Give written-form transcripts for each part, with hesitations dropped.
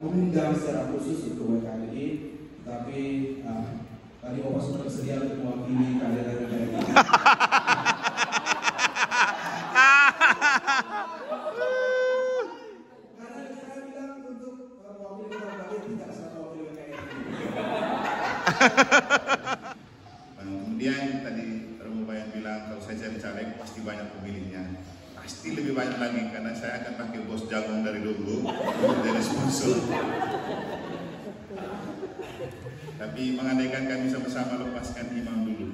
mengundang secara khusus untuk WKRI, tapi tadi Bapak sudah bersedia untuk mewakili kehadiran WKRI. Karena saya bilang untuk mewakili WKRI tidak sama mewakili WKRI. Kemudian tadi Romo Bayan bilang kalau saya cari caleg pasti banyak pemilihnya. Pasti lebih banyak lagi karena saya akan pakai bos jagung dari dulu dari sponsor. Tapi mengandaikan kami sama-sama lepaskan imam dulu.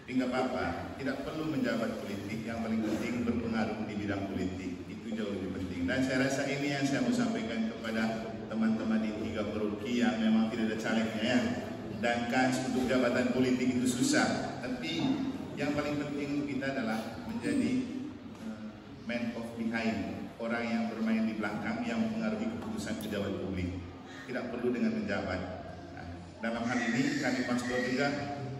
Tapi nggak apa-apa, tidak perlu menjabat politik. Yang paling penting berpengaruh di bidang politik, itu jauh lebih penting. Dan saya rasa ini yang saya mau sampaikan kepada teman-teman di 3 paroki yang memang tidak ada calegnya ya. Dan kans untuk jabatan politik itu susah. Tapi yang paling penting kita adalah menjadi man of behind, orang yang bermain di belakang yang mempengaruhi keputusan pejabat publik. Tidak perlu dengan menjabat. Nah, dalam hal ini kami pastor juga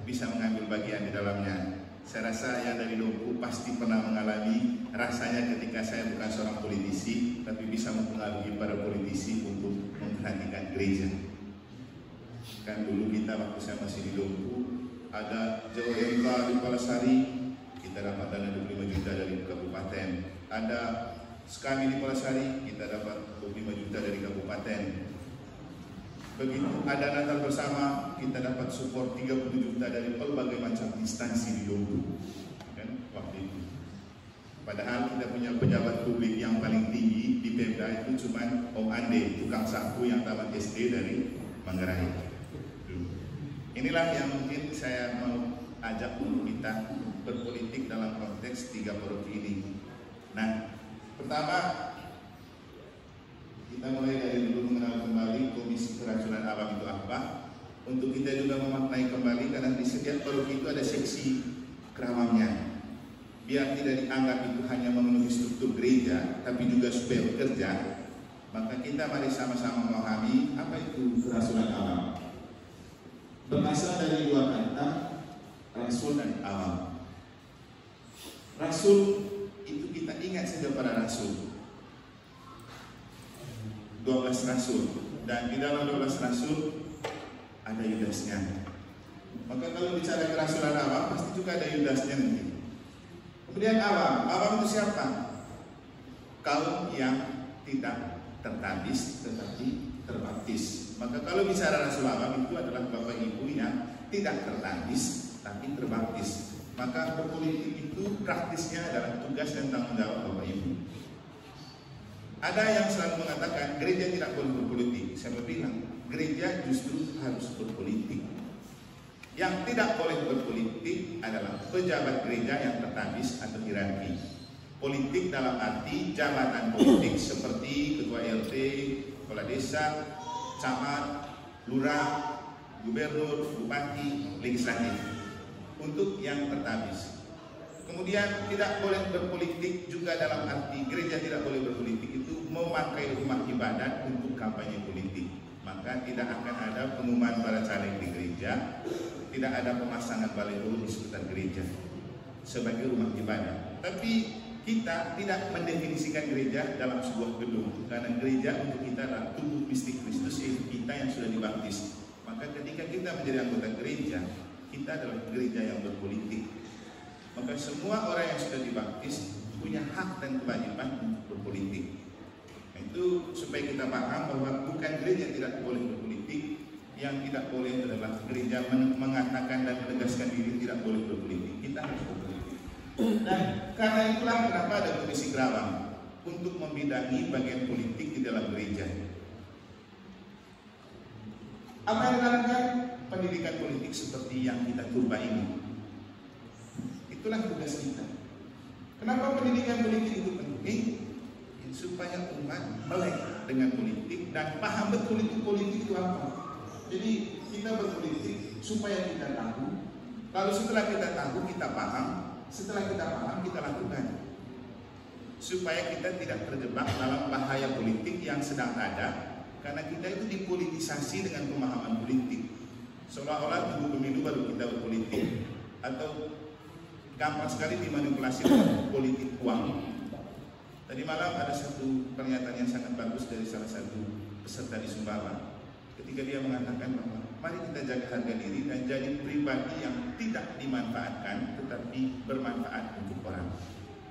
bisa mengambil bagian di dalamnya. Saya rasa yang dari Dompu pasti pernah mengalami rasanya ketika saya bukan seorang politisi, tapi bisa mempengaruhi para politisi untuk memperhatikan gereja. Kan dulu kita waktu saya masih di Dompu ada JOMK di Palasari, kita dapat dana 25 juta dari kabupaten. Ada sekali di Palasari, kita dapat 25 juta dari kabupaten. Begitu ada Natal bersama, kita dapat support 30 juta dari berbagai macam instansi di Dompu. Kan waktu itu. Padahal kita punya pejabat publik yang paling tinggi di Pemda itu cuma Om Ande, tukang sapu yang tamat SD dari Manggarai. Inilah yang mungkin saya mau ajak untuk kita berpolitik dalam konteks 3 paroki ini. Nah, pertama kita mulai dari dulu mengenal kembali Komisi Keracunan Awam itu apa. Untuk kita juga memaknai kembali karena di setiap paroki itu ada seksi kerawamnya. Biar tidak dianggap itu hanya memenuhi struktur gereja, tapi juga supaya bekerja. Maka kita mari sama-sama memahami apa itu keracunan awam. Berasal dari 2 kata, rasul dan awam. Rasul itu kita ingat saja pada rasul. 12 rasul, dan di dalam 12 rasul ada Yudasnya. Maka kalau bicara kerasulan awam pasti juga ada Yudasnya nanti. Kemudian awam itu siapa? Kaum yang tidak tertabis tetapi terbaptis. Maka kalau bicara rasul awam itu adalah bapak ibu yang tidak tertabis tapi terbaptis. Maka berpolitik itu praktisnya adalah tugas dan tanggung jawab bapak ibu. Ada yang selalu mengatakan gereja tidak boleh berpolitik. Saya bilang gereja justru harus berpolitik. Yang tidak boleh berpolitik adalah pejabat gereja yang tertabis atau hierarki. Politik dalam arti jabatan politik seperti ketua RT, kepala desa, camat, lurah, gubernur, bupati, legislatif. Untuk yang tertabis. Kemudian tidak boleh berpolitik juga dalam arti gereja tidak boleh berpolitik itu memakai rumah ibadat untuk kampanye politik. Maka tidak akan ada pengumuman para caleg di gereja, tidak ada pemasangan baliho di sekitar gereja sebagai rumah ibadah. Tapi kita tidak mendefinisikan gereja dalam sebuah gedung, karena gereja untuk kita adalah tubuh mistik Kristus, yaitu kita yang sudah dibaptis. Maka ketika kita menjadi anggota gereja, kita adalah gereja yang berpolitik. Maka semua orang yang sudah dibaptis punya hak dan kewajiban untuk berpolitik. Nah, itu supaya kita paham bahwa bukan gereja tidak boleh berpolitik, yang tidak boleh adalah gereja mengatakan dan menegaskan diri tidak boleh berpolitik. Kita harus berpolitik. Dan karena itulah kenapa ada komisi kerawang untuk membidangi bagian politik di dalam gereja. Apa yang dilakukan? Pendidikan politik seperti yang kita turba ini. Itulah tugas kita. Kenapa pendidikan politik itu penting? Supaya umat melek dengan politik dan paham betul itu politik itu apa. Jadi kita berpolitik supaya kita tahu. Lalu setelah kita tahu, kita paham. Setelah kita paham, kita lakukan. Supaya kita tidak terjebak dalam bahaya politik yang sedang ada. Karena kita itu dipolitisasi dengan pemahaman politik. Seolah-olah tunggu pemilu baru kita berpolitik, atau gampang sekali dimanipulasi dengan politik uang. Tadi malam ada satu pernyataan yang sangat bagus dari salah satu peserta di Sumbawa ketika dia mengatakan bahwa mari kita jaga harga diri dan jadi pribadi yang tidak dimanfaatkan tetapi bermanfaat untuk orang.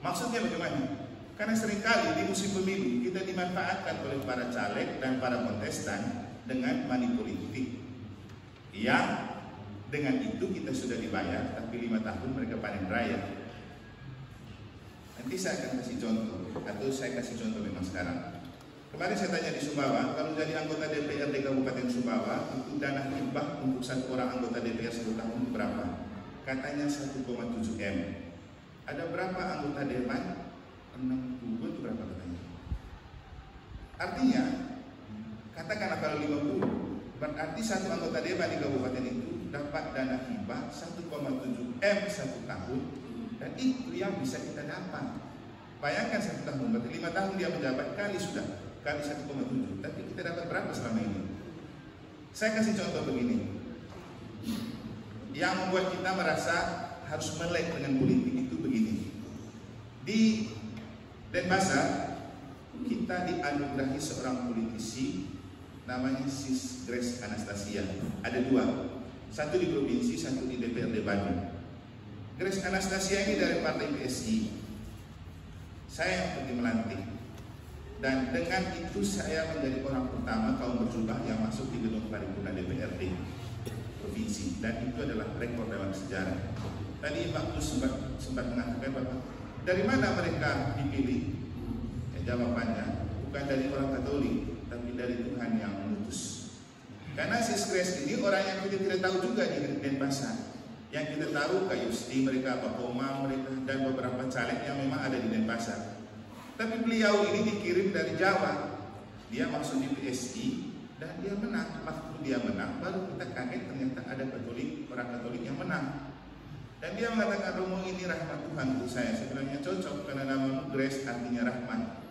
Maksudnya bagaimana? Karena seringkali di musim pemilu kita dimanfaatkan oleh para caleg dan para kontestan dengan money politik yang dengan itu kita sudah dibayar, tapi 5 tahun mereka panen raya. Nanti saya akan kasih contoh, atau saya kasih contoh memang sekarang. Kemarin saya tanya di Sumbawa, kalau jadi anggota DPRD Kabupaten Sumbawa, itu dana hibah untuk satu orang anggota DPR 1 tahun berapa? Katanya 1,7 M. Ada berapa anggota dewan? 60 itu berapa katanya? Artinya, katakanlah kalau 50, berarti satu anggota dewan di kabupaten itu dapat dana hibah 1,7 M 1 tahun, dan itu yang bisa kita dapat. Bayangkan 1 tahun, berarti 5 tahun dia menjabat kali 1,7, tapi kita dapat berapa selama ini? Saya kasih contoh begini, yang membuat kita merasa harus melek dengan politik itu begini. Di Denpasar kita dianugerahi seorang politisi namanya Sis Grace Anastasia. Ada 2, satu di provinsi, satu di DPRD Bandung. Grace Anastasia ini dari partai PSI. Saya yang pergi melantik, dan dengan itu saya menjadi orang pertama kaum berjubah yang masuk di gedung paripurna DPRD provinsi, dan itu adalah rekor dalam sejarah. Tadi Pak Tus sempat mengatakan bahwa dari mana mereka dipilih? Ya, jawabannya bukan dari orang Katolik, tapi dari Tuhan yang mengutus. Karena Sis Grace ini orang yang kita tidak tahu juga di Denpasar. Yang kita tahu Kak Yusti, mereka Pak Komang, mereka dan beberapa caleg yang memang ada di Denpasar. Tapi beliau ini dikirim dari Jawa. Dia masuk di PSI dan dia menang. Waktu dia menang, baru kita kaget ternyata ada Katolik, orang Katolik yang menang. Dan dia mengatakan, Romo ini rahmat Tuhan untuk saya. Sebenarnya cocok karena nama Grace artinya rahmat.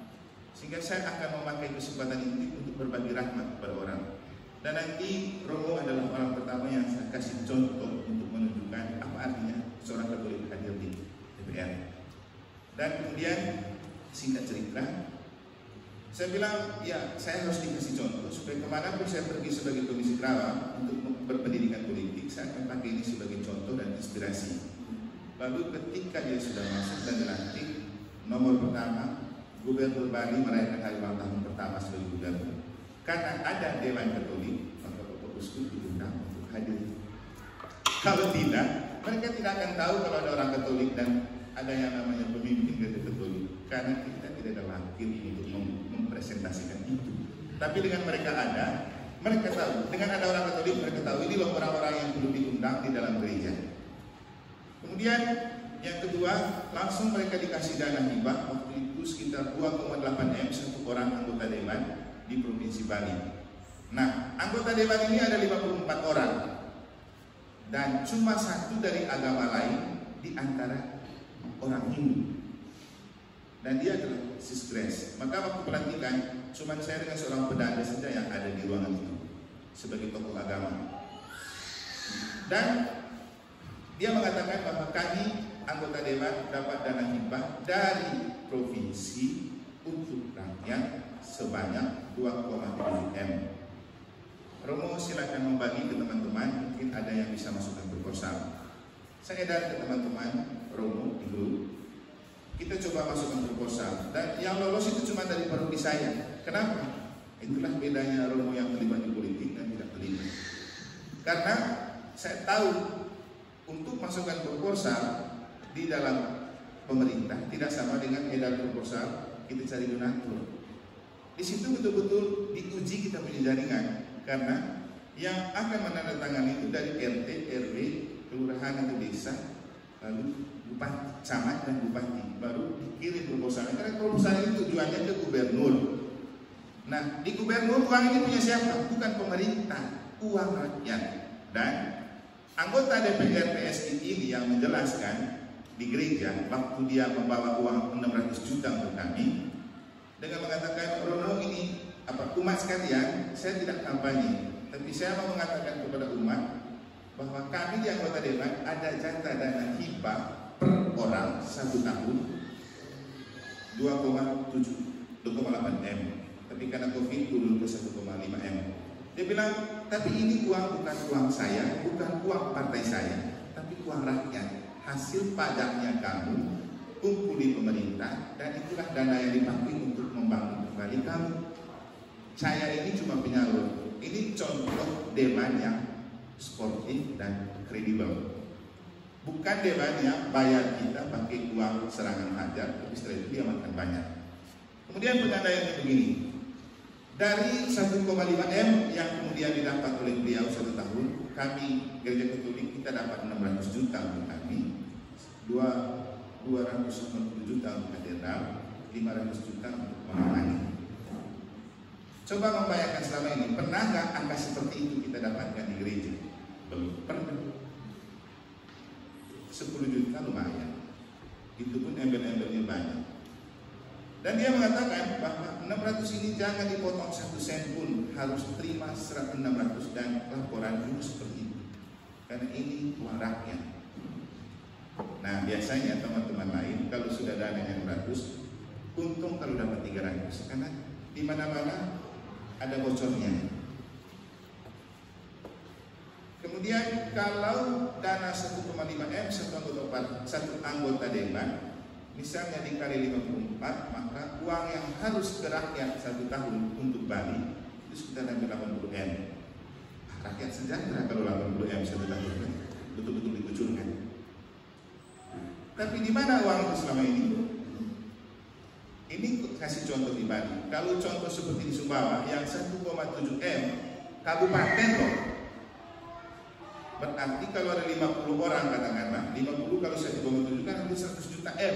Sehingga saya akan memakai kesempatan ini untuk berbagi rahmat kepada orang. Dan nanti Romo adalah orang pertama yang saya kasih contoh untuk menunjukkan apa artinya seorang Katolik hadir di DPR. Dan kemudian singkat cerita, saya bilang ya saya harus dikasih contoh supaya kemanapun saya pergi sebagai komisi Kerawang untuk berpendidikan politik, saya akan pakai ini sebagai contoh dan inspirasi. Lalu ketika dia sudah masuk dan dilantik, nomor pertama, Gubernur Bali merayakan hari ulang tahun pertama sebagai gubernur. Karena ada Dewan Katolik, maka Bapak Uskup diundang untuk hadir. Kalau tidak, mereka tidak akan tahu kalau ada orang Katolik dan ada yang namanya pemimpin gereja Katolik. Karena kita tidak ada wakil untuk mempresentasikan itu. Tapi dengan mereka ada, mereka tahu. Dengan ada orang Katolik, mereka tahu ini loh orang-orang yang perlu diundang di dalam gereja. Kemudian yang kedua, langsung mereka dikasih dana hibah. Waktu itu sekitar 2,8 M satu orang anggota dewan di Provinsi Bali. Nah, anggota dewan ini ada 54 orang. Dan cuma satu dari agama lain di antara orang Hindu. Dan dia adalah Sis Grace. Maka waktu pelantikan, cuma saya dengan seorang pedanda saja yang ada di ruangan itu sebagai tokoh agama. Dan dia mengatakan bahwa kami anggota dewan dapat dana hibah dari provinsi untuk rakyat sebanyak 2,7 M. Romo silakan membagi ke teman-teman, mungkin ada yang bisa masukkan proposal. Saya edar ke teman-teman Romo di grup. Kita coba masukkan proposal, dan yang lolos itu cuma dari paroki saya. Kenapa? Itulah bedanya Romo yang terlibat di politik dan tidak terlibat. Karena saya tahu untuk masukkan proposal di dalam pemerintah tidak sama dengan edar proposal kita cari donatur. Di situ betul-betul diuji kita punya jaringan, karena yang akan menandatangani itu dari RT, RW, kelurahan atau desa, lalu bupati, camat dan bupati, baru dikirim proposalnya. Karena proposal itu tujuannya ke gubernur. Nah, di gubernur uang ini punya siapa? Bukan pemerintah, uang rakyat. Dan anggota DPR PSI ini yang menjelaskan di gereja waktu dia membawa uang 600 juta untuk kami dengan mengatakan, Romo ini umat sekalian, saya tidak kampanye, tapi saya mau mengatakan kepada umat bahwa kami di anggota dewan ada jatah dana hibah per orang 1 tahun 2,8 M. tapi karena Covid turun ke 1,5 M. Dia bilang, tapi ini uang bukan uang saya, bukan uang partai saya, tapi uang rakyat, hasil pajaknya kamu kumpuli pemerintah, dan itulah dana yang dipakai untuk membangun kembali kamu. Saya ini cuma penyalur. Ini contoh dewan yang sportif dan kredibel. Bukan dewan yang bayar kita pakai uang serangan hajar, tapi setelah itu dia makan banyak. Kemudian penyandaiannya begini. Dari 1,5 M yang kemudian didapat oleh beliau 1 tahun, kami Gereja Katolik kita dapat 600 juta untuk kami, 250 juta untuk katedral, 500 juta untuk melayani. Coba membayangkan selama ini, pernah nggak angka seperti itu kita dapatkan di gereja? Belum pernah. 10 juta lumayan, itu pun embel-embelnya banyak. Dan dia mengatakan bahwa 600 ini jangan dipotong 1 sen pun, harus terima 600 dan laporan dulu seperti itu, karena ini uang rakyat. Nah biasanya teman-teman lain kalau sudah dananya 600, untung kalau dapat 300, karena di mana-mana ada bocornya. Kemudian kalau dana 1,5 M satu anggota dewan misalnya dikali 54, maka uang yang harus ke rakyat 1 tahun untuk Bali itu sekitar 80 M. Rakyat sejahtera kalau 80 M 1 tahun, betul-betul dikucurkan. Tapi di mana uang itu selama ini? Ini kasih contoh di Bali. Kalau contoh seperti di Sumbawa yang 1,7 M kabupaten loh. Berarti kalau ada 50 orang katakanlah, 50 kalau 1,7 kan hampir 100 juta M.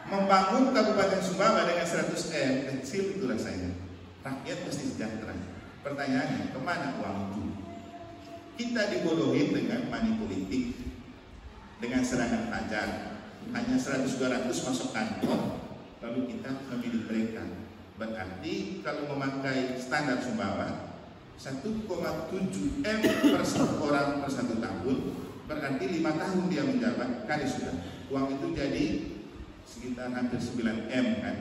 Membangun Kabupaten Sumbawa dengan 100 M, kecil itu rasanya. Rakyat pasti sejahtera. Pertanyaannya, kemana uang itu? Kita dibodohin dengan money politik, dengan serangan hajar. Hanya 100-200 masuk kantor, lalu kita memilih mereka. Berarti kalau memakai standar Sumbawa, 1,7 M per 1 orang per 1 tahun, berarti 5 tahun dia menjabat, kali sudah. Uang itu jadi sekitar hampir 9 M kan.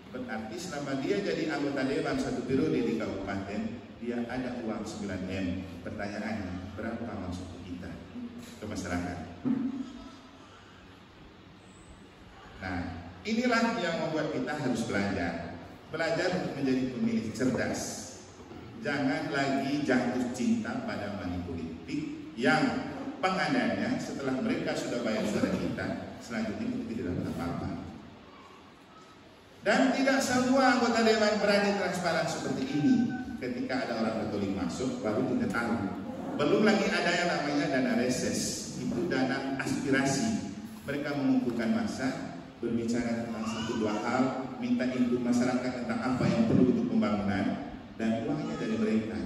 Berarti selama dia jadi anggota dewan 1 periode di kabupaten, dia ada uang 9 M. Pertanyaannya, berapa masuk ke kita, ke masyarakat? Nah, inilah yang membuat kita harus belajar. Belajar untuk menjadi pemilih cerdas. Jangan lagi jatuh cinta pada money politik yang pengadanya setelah mereka sudah bayar suara kita, selanjutnya kita tidak dapat apa-apa. Dan tidak semua anggota dewan berani transparan seperti ini. Ketika ada orang Katolik masuk, baru kita tahu. Belum lagi ada yang namanya dana reses, itu dana aspirasi. Mereka mengumpulkan massa, berbicara tentang 1-2 hal, minta input masyarakat tentang apa yang perlu untuk pembangunan, dan uangnya dari mereka.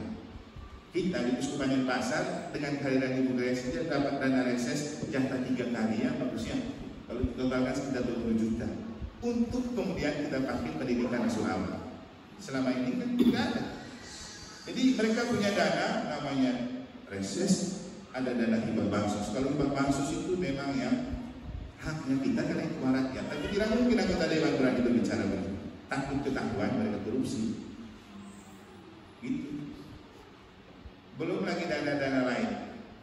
Kita di Uskupan Denpasar dengan kehadiran Ibu Grace dia dapat dana reses jatah 3 kali ya, bagusnya. Kalau ditotalkan sekitar 20 juta. Untuk kemudian kita pakai pendidikan nasional. Selama ini kan tidak ada. Jadi mereka punya dana namanya reses, ada dana hibah bansos. Kalau hibah bansos itu memang yang haknya kita karena itu rakyat. Tapi tidak mungkin anggota dewan berani berbicara begitu. Takut ketahuan mereka korupsi. Gitu. Belum lagi dana-dana lain.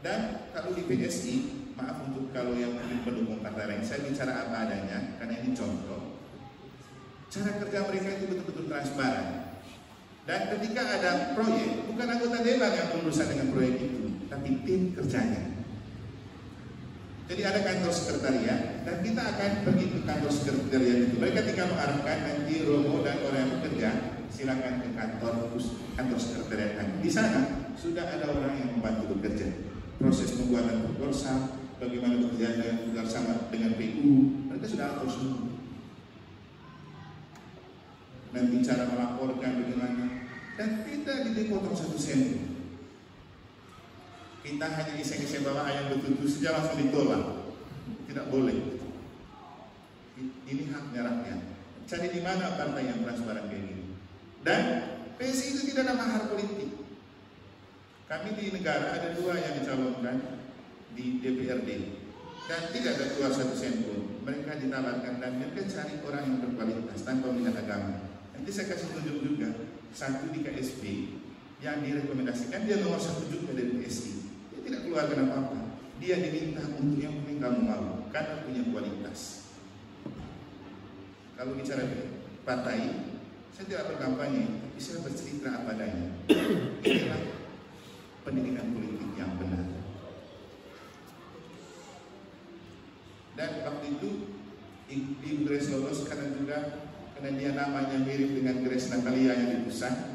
Dan kalau di PSI, maaf untuk kalau yang mungkin pendukung partai lain, saya bicara apa adanya karena ini contoh. Cara kerja mereka itu betul-betul transparan. Dan ketika ada proyek, bukan anggota dewan yang berurusan dengan proyek itu, tapi tim kerjanya. Jadi ada kantor sekretariat dan kita akan pergi ke kantor sekretariat itu. Mereka tinggal mengarahkan nanti Romo dan orang yang bekerja silakan ke kantor sekretariat kami. Di sana sudah ada orang yang membantu bekerja. Proses pembuatan proposal, bagaimana bekerja bersama dengan PU, mereka sudah atur semua. Nanti cara melaporkan bagaimana, dan tidak dipotong 1 sen. Kita hanya iseng-iseng bawa ayam betutu saja langsung ditolak. Tidak boleh. Ini haknya rakyat. Cari di mana partai yang transparan kayak gini. Dan PSI itu tidak ada mahar politik. Kami di negara ada 2 yang dicalonkan di DPRD dan tidak ada keluar 1 sen pun. Mereka ditawarkan dan mereka cari orang yang berkualitas tanpa minat agama. Dan Nanti saya kasih tunjuk juga satu di KSP yang direkomendasikan, dia nomor 1 juga dari PSI. Dia tidak keluarkan apa-apa. Dia diminta untuk yang penting kamu mau, karena punya kualitas. Kalau bicara partai, saya tidak berkampanye, tapi saya bercerita apa adanya. Inilah pendidikan politik yang benar. Dan waktu itu Ibu Grace lolos karena dia namanya mirip dengan Grace Natalia yang di pusat.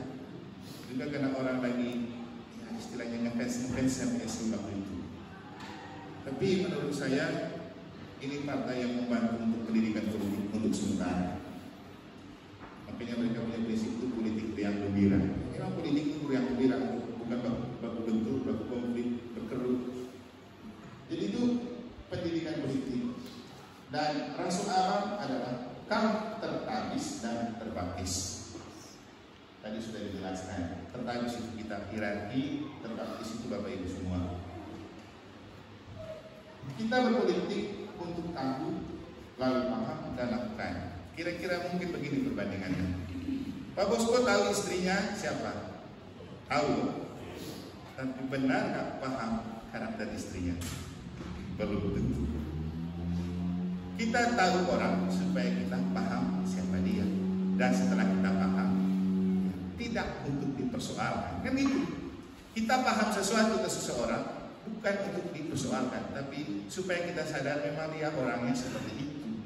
Juga karena orang lagi ya, istilahnya ngefans PSI waktu itu. Tapi menurut saya ini partai yang membantu untuk pendidikan politik untuk sementara. Makanya mereka punya prinsip itu politik riang gembira. Memang politik itu riang gembira, bukan baku bentur, baku konflik, berkerut. Jadi itu pendidikan politik. Dan Rasul Aram adalah kam tertabis dan terbaptis. Tadi sudah dijelaskan, tertabis itu kita hierarki, terbaptis itu Bapak Ibu semua. Kita berpolitik untuk tahu, lalu paham dan lakukan. Kira-kira mungkin begini perbandingannya. Pak Bosko tahu istrinya siapa? Tahu. Tapi benar nggak paham karakter istrinya? Belum tentu. Kita tahu orang supaya kita paham siapa dia. Dan setelah kita paham, tidak untuk dipersoalkan. Kan itu. Kita paham sesuatu ke seseorang bukan untuk dipersoalkan, tapi supaya kita sadar memang dia orangnya seperti itu.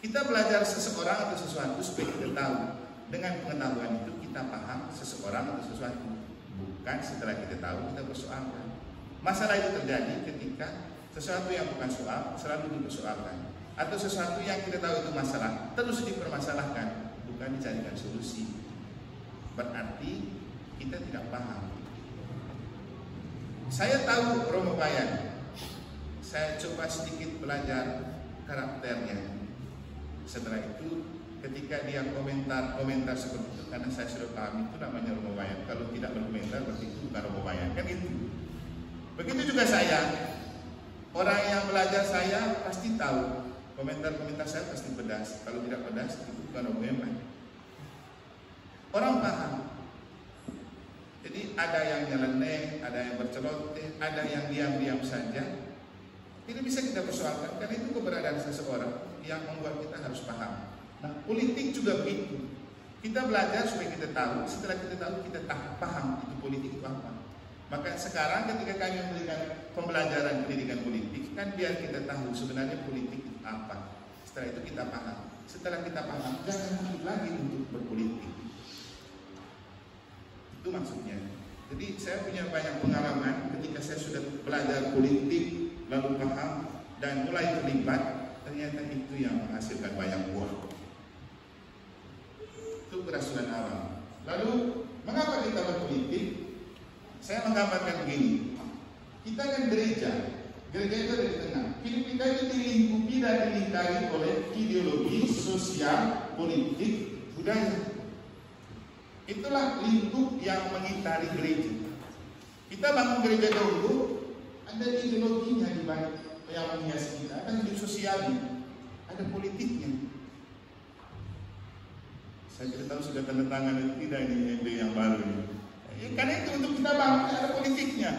Kita belajar seseorang atau sesuatu supaya kita tahu. Dengan pengetahuan itu kita paham seseorang atau sesuatu. Bukan setelah kita tahu kita persoalkan. Masalah itu terjadi ketika sesuatu yang bukan soal selalu dipersoalkan, atau sesuatu yang kita tahu itu masalah terus dipermasalahkan, bukan dicarikan solusi. Berarti kita tidak paham. Saya tahu Romo Bayan. Saya coba sedikit belajar karakternya. Setelah itu ketika dia komentar seperti itu, karena saya sudah paham itu namanya Romo Bayan. Kalau tidak berkomentar berarti itu bukan Romo Bayan, kan itu. Begitu juga saya. Orang yang belajar saya pasti tahu. Komentar-komentar saya pasti pedas. Kalau tidak pedas itu bukan Romo Bayan. Orang paham. Jadi ada yang nyeleneh, ada yang berceloteh, ada yang diam-diam saja. Tidak bisa kita persoalkan, karena itu keberadaan seseorang yang membuat kita harus paham. Nah, politik juga begitu. Kita belajar supaya kita tahu. Setelah kita tahu, kita paham itu politik itu apa. Maka sekarang ketika kami memberikan pembelajaran pendidikan politik, kan biar kita tahu sebenarnya politik itu apa. Setelah itu kita paham. Setelah kita paham, jangan takut lagi untuk berpolitik. Itu maksudnya. Jadi saya punya banyak pengalaman ketika saya sudah belajar politik, lalu paham dan mulai terlibat, ternyata itu yang menghasilkan banyak buah. Itu kerasulan awam. Lalu mengapa kita berpolitik? Saya menggambarkan begini. Kita kan gereja itu ada di tengah. Hidup kita itu dilingkupi dan dilingkari oleh ideologi, sosial, politik, budaya. Itulah lingkup yang mengitari gereja. Kita bangun gereja dahulu, ada ideologinya di balik yang menghiasi kita, ada hidup sosialnya, ada politiknya. Saya tidak tahu sudah tanda tangan atau tidak ini MD yang baru ini. Karena itu untuk kita bangun ada politiknya.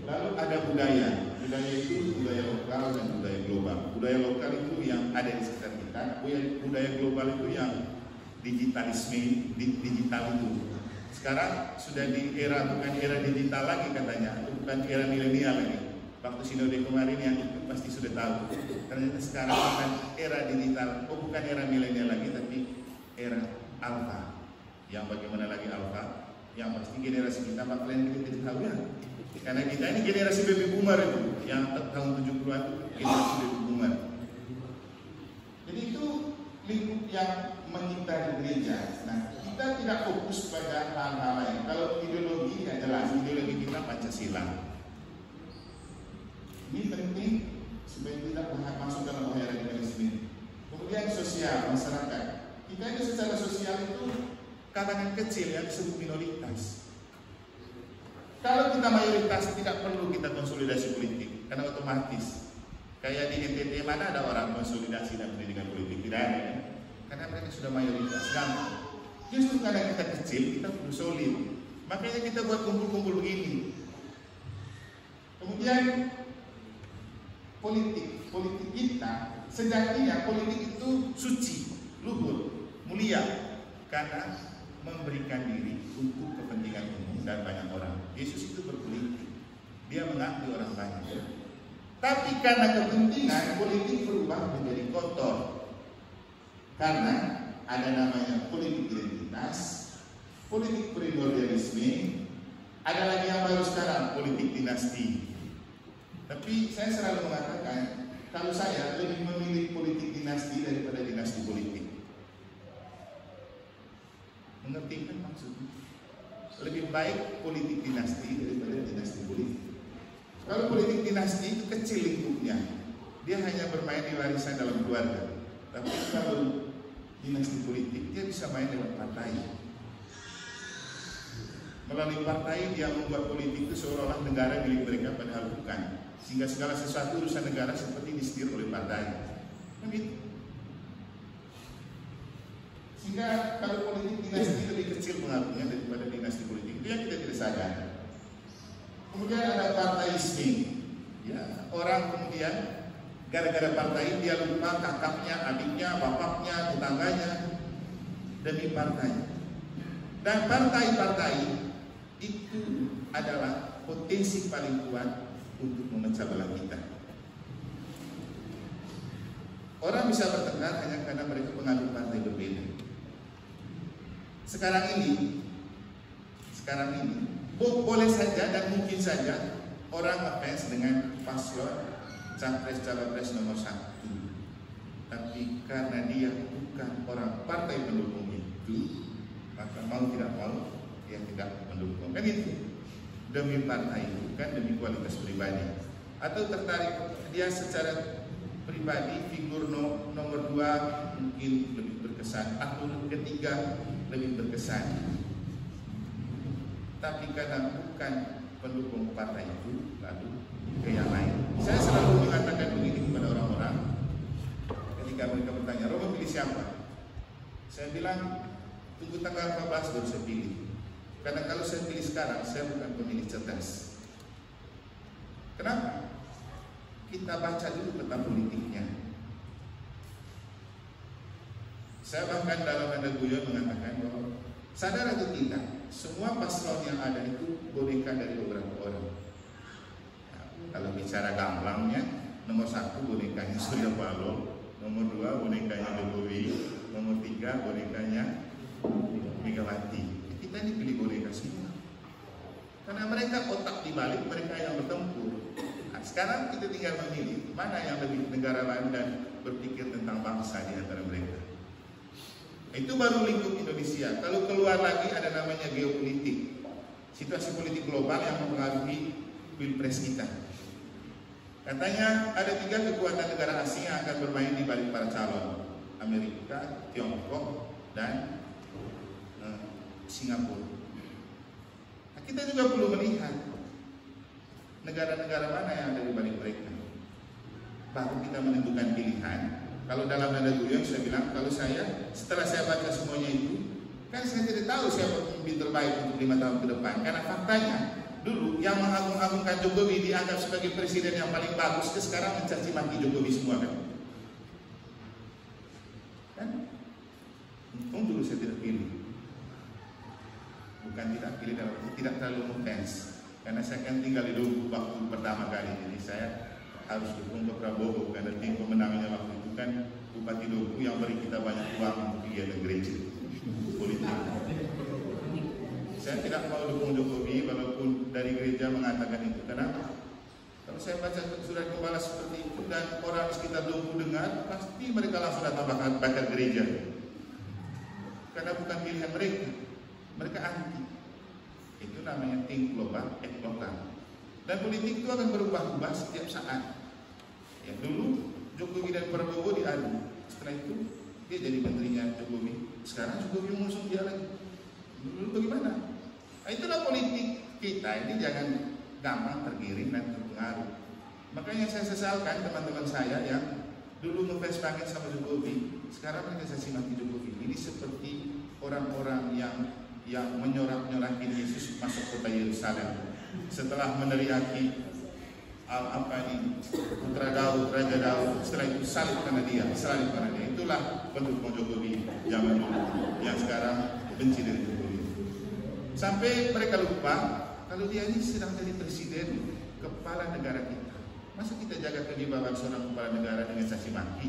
Lalu ada budaya. Budaya itu budaya lokal dan budaya global. Budaya lokal itu yang ada di sekitar kita. Budaya global itu yang digitalisme, digital itu. Sekarang sudah di era bukan era digital lagi katanya, bukan era milenial lagi. Waktu sinode kemarin yang itu pasti sudah tahu. Ternyata sekarang bukan era digital, bukan era milenial lagi, tapi era alpha. Yang bagaimana lagi alpha? Yang pasti generasi kita bakalan kita tidak tahu ya. Karena kita ini generasi baby boomer itu, yang tahun 70-an generasi baby boomer. Jadi itu lingkup yang mengitari gereja. Nah, kita tidak fokus pada hal-hal lain. Kalau ideologi ya jelas, ideologi kita Pancasila. Ini penting supaya tidak masuk dalam bahaya radikalisme. Kemudian sosial masyarakat. Kita ini secara sosial itu kalangan kecil yang disebut minoritas. Kalau kita mayoritas tidak perlu kita konsolidasi politik, karena otomatis kayak di NTT mana ada orang konsolidasi dan pendidikan politik, tidak ada. karena mereka sudah mayoritas. Gampang. Justru karena kita kecil, kita perlu solid. Makanya kita buat kumpul-kumpul begini. Kemudian politik kita sejatinya politik itu suci, luhur, mulia karena memberikan diri untuk kepentingan umum dan banyak orang. Yesus itu berpolitik, dia mengabdi orang banyak. Tapi karena kepentingan politik berubah menjadi kotor. Karena ada namanya politik identitas, politik primordialisme, ada lagi yang baru sekarang politik dinasti. Tapi saya selalu mengatakan, kalau saya lebih memilih politik dinasti daripada dinasti politik. Mengerti kan maksudnya? Lebih baik politik dinasti daripada dinasti politik. Kalau politik dinasti itu kecil lingkupnya, dia hanya bermain di warisan dalam keluarga. Tapi kalau dinasti politik, dia bisa main lewat partai. Melalui partai dia membuat politik itu seolah-olah negara milik mereka, padahal bukan. Sehingga segala sesuatu urusan negara seperti disetir oleh partai. Begitu. Sehingga kalau politik dinasti lebih kecil pengaruhnya daripada dinasti politik, itu yang kita tidak sadar. Kemudian ada partaisme. Ya, orang kemudian gara-gara partai dia lupa kakaknya, adiknya, bapaknya, tetangganya demi partai. Dan partai-partai itu adalah potensi paling kuat untuk memecah belah kita. Orang bisa bertengkar hanya karena mereka penganut partai berbeda. Sekarang ini boleh saja dan mungkin saja orang ngefans dengan paslon capres-cawapres nomor 1. Tapi karena dia bukan orang partai pendukung itu, maka mau tidak mau dia tidak mendukung. Kan itu demi partai, bukan demi kualitas pribadi. Atau tertarik dia secara pribadi, figur nomor 2 mungkin lebih berkesan, atau ketiga lebih berkesan. Tapi karena bukan pendukung partai itu, lalu ke yang lain. Saya selalu mengatakan begini kepada orang-orang ketika mereka bertanya, Romo pilih siapa? Saya bilang, tunggu tanggal 14 baru saya pilih. Karena kalau saya pilih sekarang, saya bukan pemilih cerdas. Kenapa? Kita baca dulu peta politiknya. Saya bahkan dalam nada guyon mengatakan bahwa sadar atau tidak, semua paslon yang ada itu boneka dari beberapa orang. Nah, kalau bicara gamblangnya, nomor 1 bonekanya Surya Paloh, nomor 2 bonekanya Jokowi, nomor 3 bonekanya Megawati. Kita ini pilih boneka semua. Karena mereka otak dibalik, mereka yang bertempur. Nah, sekarang kita tinggal memilih mana yang lebih negarawan dan berpikir tentang bangsa di antara mereka. Itu baru lingkup Indonesia. Kalau keluar lagi ada namanya geopolitik, situasi politik global yang mempengaruhi pilpres kita. Katanya ada 3 kekuatan negara asing yang akan bermain di balik para calon: Amerika, Tiongkok, dan Singapura. Nah, kita juga perlu melihat negara-negara mana yang ada di balik mereka. Baru kita menentukan pilihan. Kalau dalam nada guyon saya bilang, kalau saya setelah saya baca semuanya itu, kan saya tidak tahu siapa pemimpin terbaik untuk 5 tahun ke depan. Karena faktanya dulu yang mengagung-agungkan Jokowi dianggap sebagai presiden yang paling bagus, sekarang mencaci maki Jokowi semua kan. Untung dulu saya tidak pilih. Bukan tidak pilih dalam arti tidak terlalu ngefans. Karena saya kan tinggal di Dogo waktu pertama kali, jadi saya harus dukung ke Prabowo karena tim pemenangnya waktu itu kan Bupati Dogo yang beri kita banyak uang untuk kegiatan gereja politik. Saya tidak mau dukung Jokowi walaupun dari gereja mengatakan itu. Kenapa? Kalau saya baca surat gembala seperti itu dan orang di sekitar Dogo dengar, pasti mereka langsung datang bakar gereja. Karena bukan pilihan mereka, mereka anti. Itu namanya think global, act lokal. Dan politik itu akan berubah-ubah setiap saat. Ya, dulu Jokowi dan Prabowo diadu. Setelah itu dia jadi menterinya Jokowi. Sekarang Jokowi mengusung dia lagi. Dulu bagaimana? Nah, itulah politik kita. Ini jangan gampang tergiring dan terpengaruh. Makanya saya sesalkan teman-teman saya yang dulu ngefans banget sama Jokowi. sekarang mereka caci maki Jokowi ini seperti orang-orang yang menyorak-nyorakin Yesus masuk kota Yerusalem setelah meneriaki putra Daud, Raja Daud, setelah itu salib karena dia. Itulah bentuk Jokowi zaman dulu yang sekarang benci dengan Jokowi. Sampai mereka lupa kalau dia ini sedang jadi presiden, kepala negara kita. Masa kita jaga kewibawaan seorang kepala negara dengan caci maki?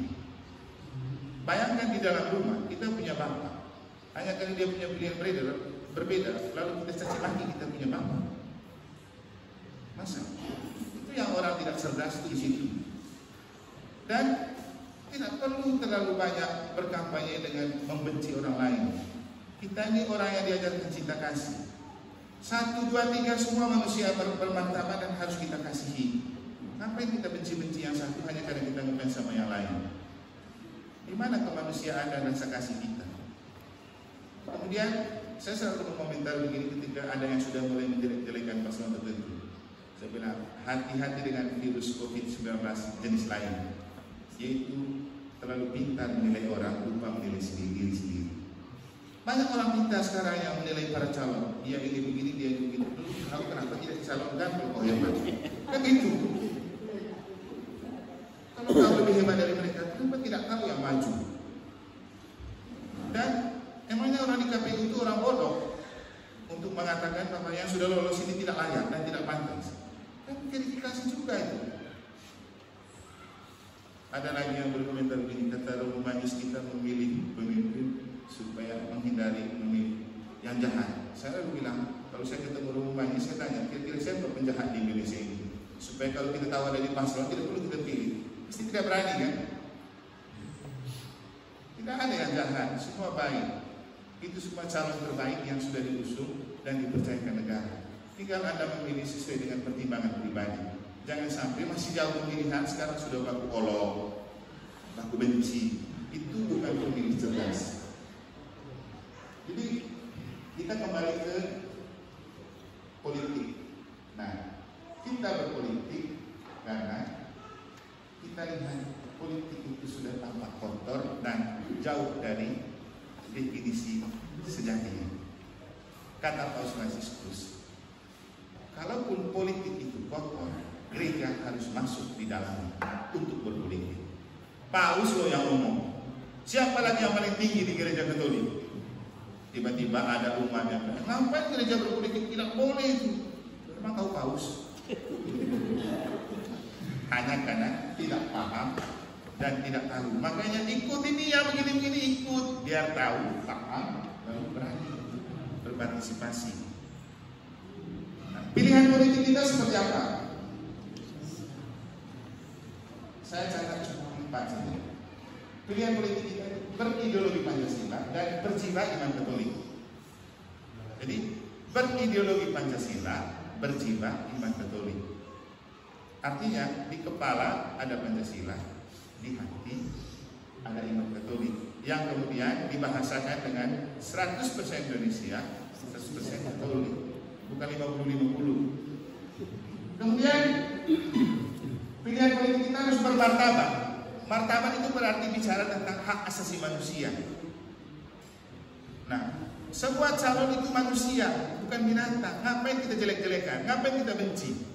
Bayangkan di dalam rumah kita punya bapak, hanya karena dia punya pilihan berbeda, lalu kita caci maki kita punya bapak. Masa? Itu yang orang tidak cerdas di situ. Dan tidak perlu terlalu banyak berkampanye dengan membenci orang lain. Kita ini orang yang diajarkan cinta kasih. 1, 2, 3 semua manusia bermartabat dan harus kita kasihi. Ngapain kita benci-benci yang satu hanya karena kita ngefans sama yang lain? Di mana kemanusiaan dan rasa kasih kita? Kemudian saya selalu berkomentar begini ketika ada yang sudah mulai menjelek-jelekan paslon tertentu. Saya bilang hati-hati dengan virus COVID-19 jenis lain, yaitu terlalu pintar menilai orang, lupa menilai diri sendiri. Banyak orang pintar sekarang yang menilai para calon. Dia ini begini, dia ini begini. Tahu kenapa tidak dicalonkan kalau yang maju? Kan itu. Kalau tahu lebih hebat dari mereka, kenapa tidak tahu yang maju? Dan emangnya orang di KPU itu orang bodoh untuk mengatakan bahwa yang sudah lolos ini tidak layak dan tidak pantas. Kan verifikasi juga itu. Ada lagi yang berkomentar begini, kata Romo Manis, kita memilih pemimpin supaya menghindari memilih yang jahat. Saya bilang, kalau saya ketemu Romo Manis, saya tanya, kira-kira siapa penjahat di Indonesia ini? Supaya kalau kita tahu ada di paslon, tidak perlu kita pilih. Pasti tidak berani kan? Tidak ada yang jahat, semua baik. Itu semua calon terbaik yang sudah diusung dan dipercayakan negara. Tinggal Anda memilih sesuai dengan pertimbangan pribadi. Jangan sampai masih jauh pemilihan, sekarang sudah baku olok, baku benci. Itu bukan pemilih cerdas. Jadi kita kembali ke politik. Nah, kita berpolitik karena kita lihat politik itu sudah tampak kotor dan jauh dari definisi sejatinya. Kata Paus Fransiskus, kalaupun politik itu kotor, gereja harus masuk di dalamnya untuk berpolitik. Paus loh yang ngomong. Siapa lagi yang paling tinggi di gereja Katolik? Tiba-tiba ada umat yang bilang, ngapain gereja berpolitik? Tidak boleh itu. Memang tahu Paus? Hanya karena tidak paham dan tidak tahu. Makanya ikut ini ya, begini-begini ikut. Biar tahu, paham, lalu berani berpartisipasi. Nah, pilihan politik kita seperti apa? Saya catat cuma 4 saja. Pilihan politik kita berideologi Pancasila dan berjiwa iman Katolik. Jadi berideologi Pancasila, berjiwa iman Katolik. Artinya di kepala ada Pancasila, di hati ada iman Katolik, yang kemudian dibahasakan dengan 100% Indonesia, 100% Katolik, bukan 50-50. Kemudian pilihan politik kita harus bermartabat. Martabat itu berarti bicara tentang hak asasi manusia. Nah, sebuah calon itu manusia, bukan binatang. Ngapain kita jelek-jelekan? Ngapain kita benci?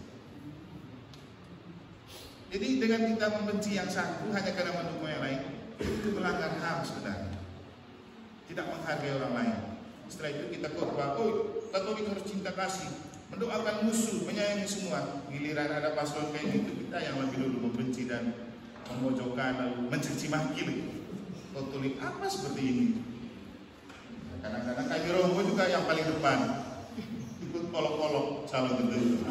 Jadi dengan kita membenci yang satu hanya karena mendukung yang lain, itu melanggar HAM sebenarnya. Tidak menghargai orang lain. Setelah itu kita khotbah, Katolik harus cinta kasih, mendoakan musuh, menyayangi semua. Giliran ada paslon kayak gitu, kita yang lebih dulu membenci dan memojokkan, lalu mencaci maki. Katolik apa seperti ini? Kadang-kadang Kaki Romo juga yang paling depan, ikut kolok-kolok calon tertentu.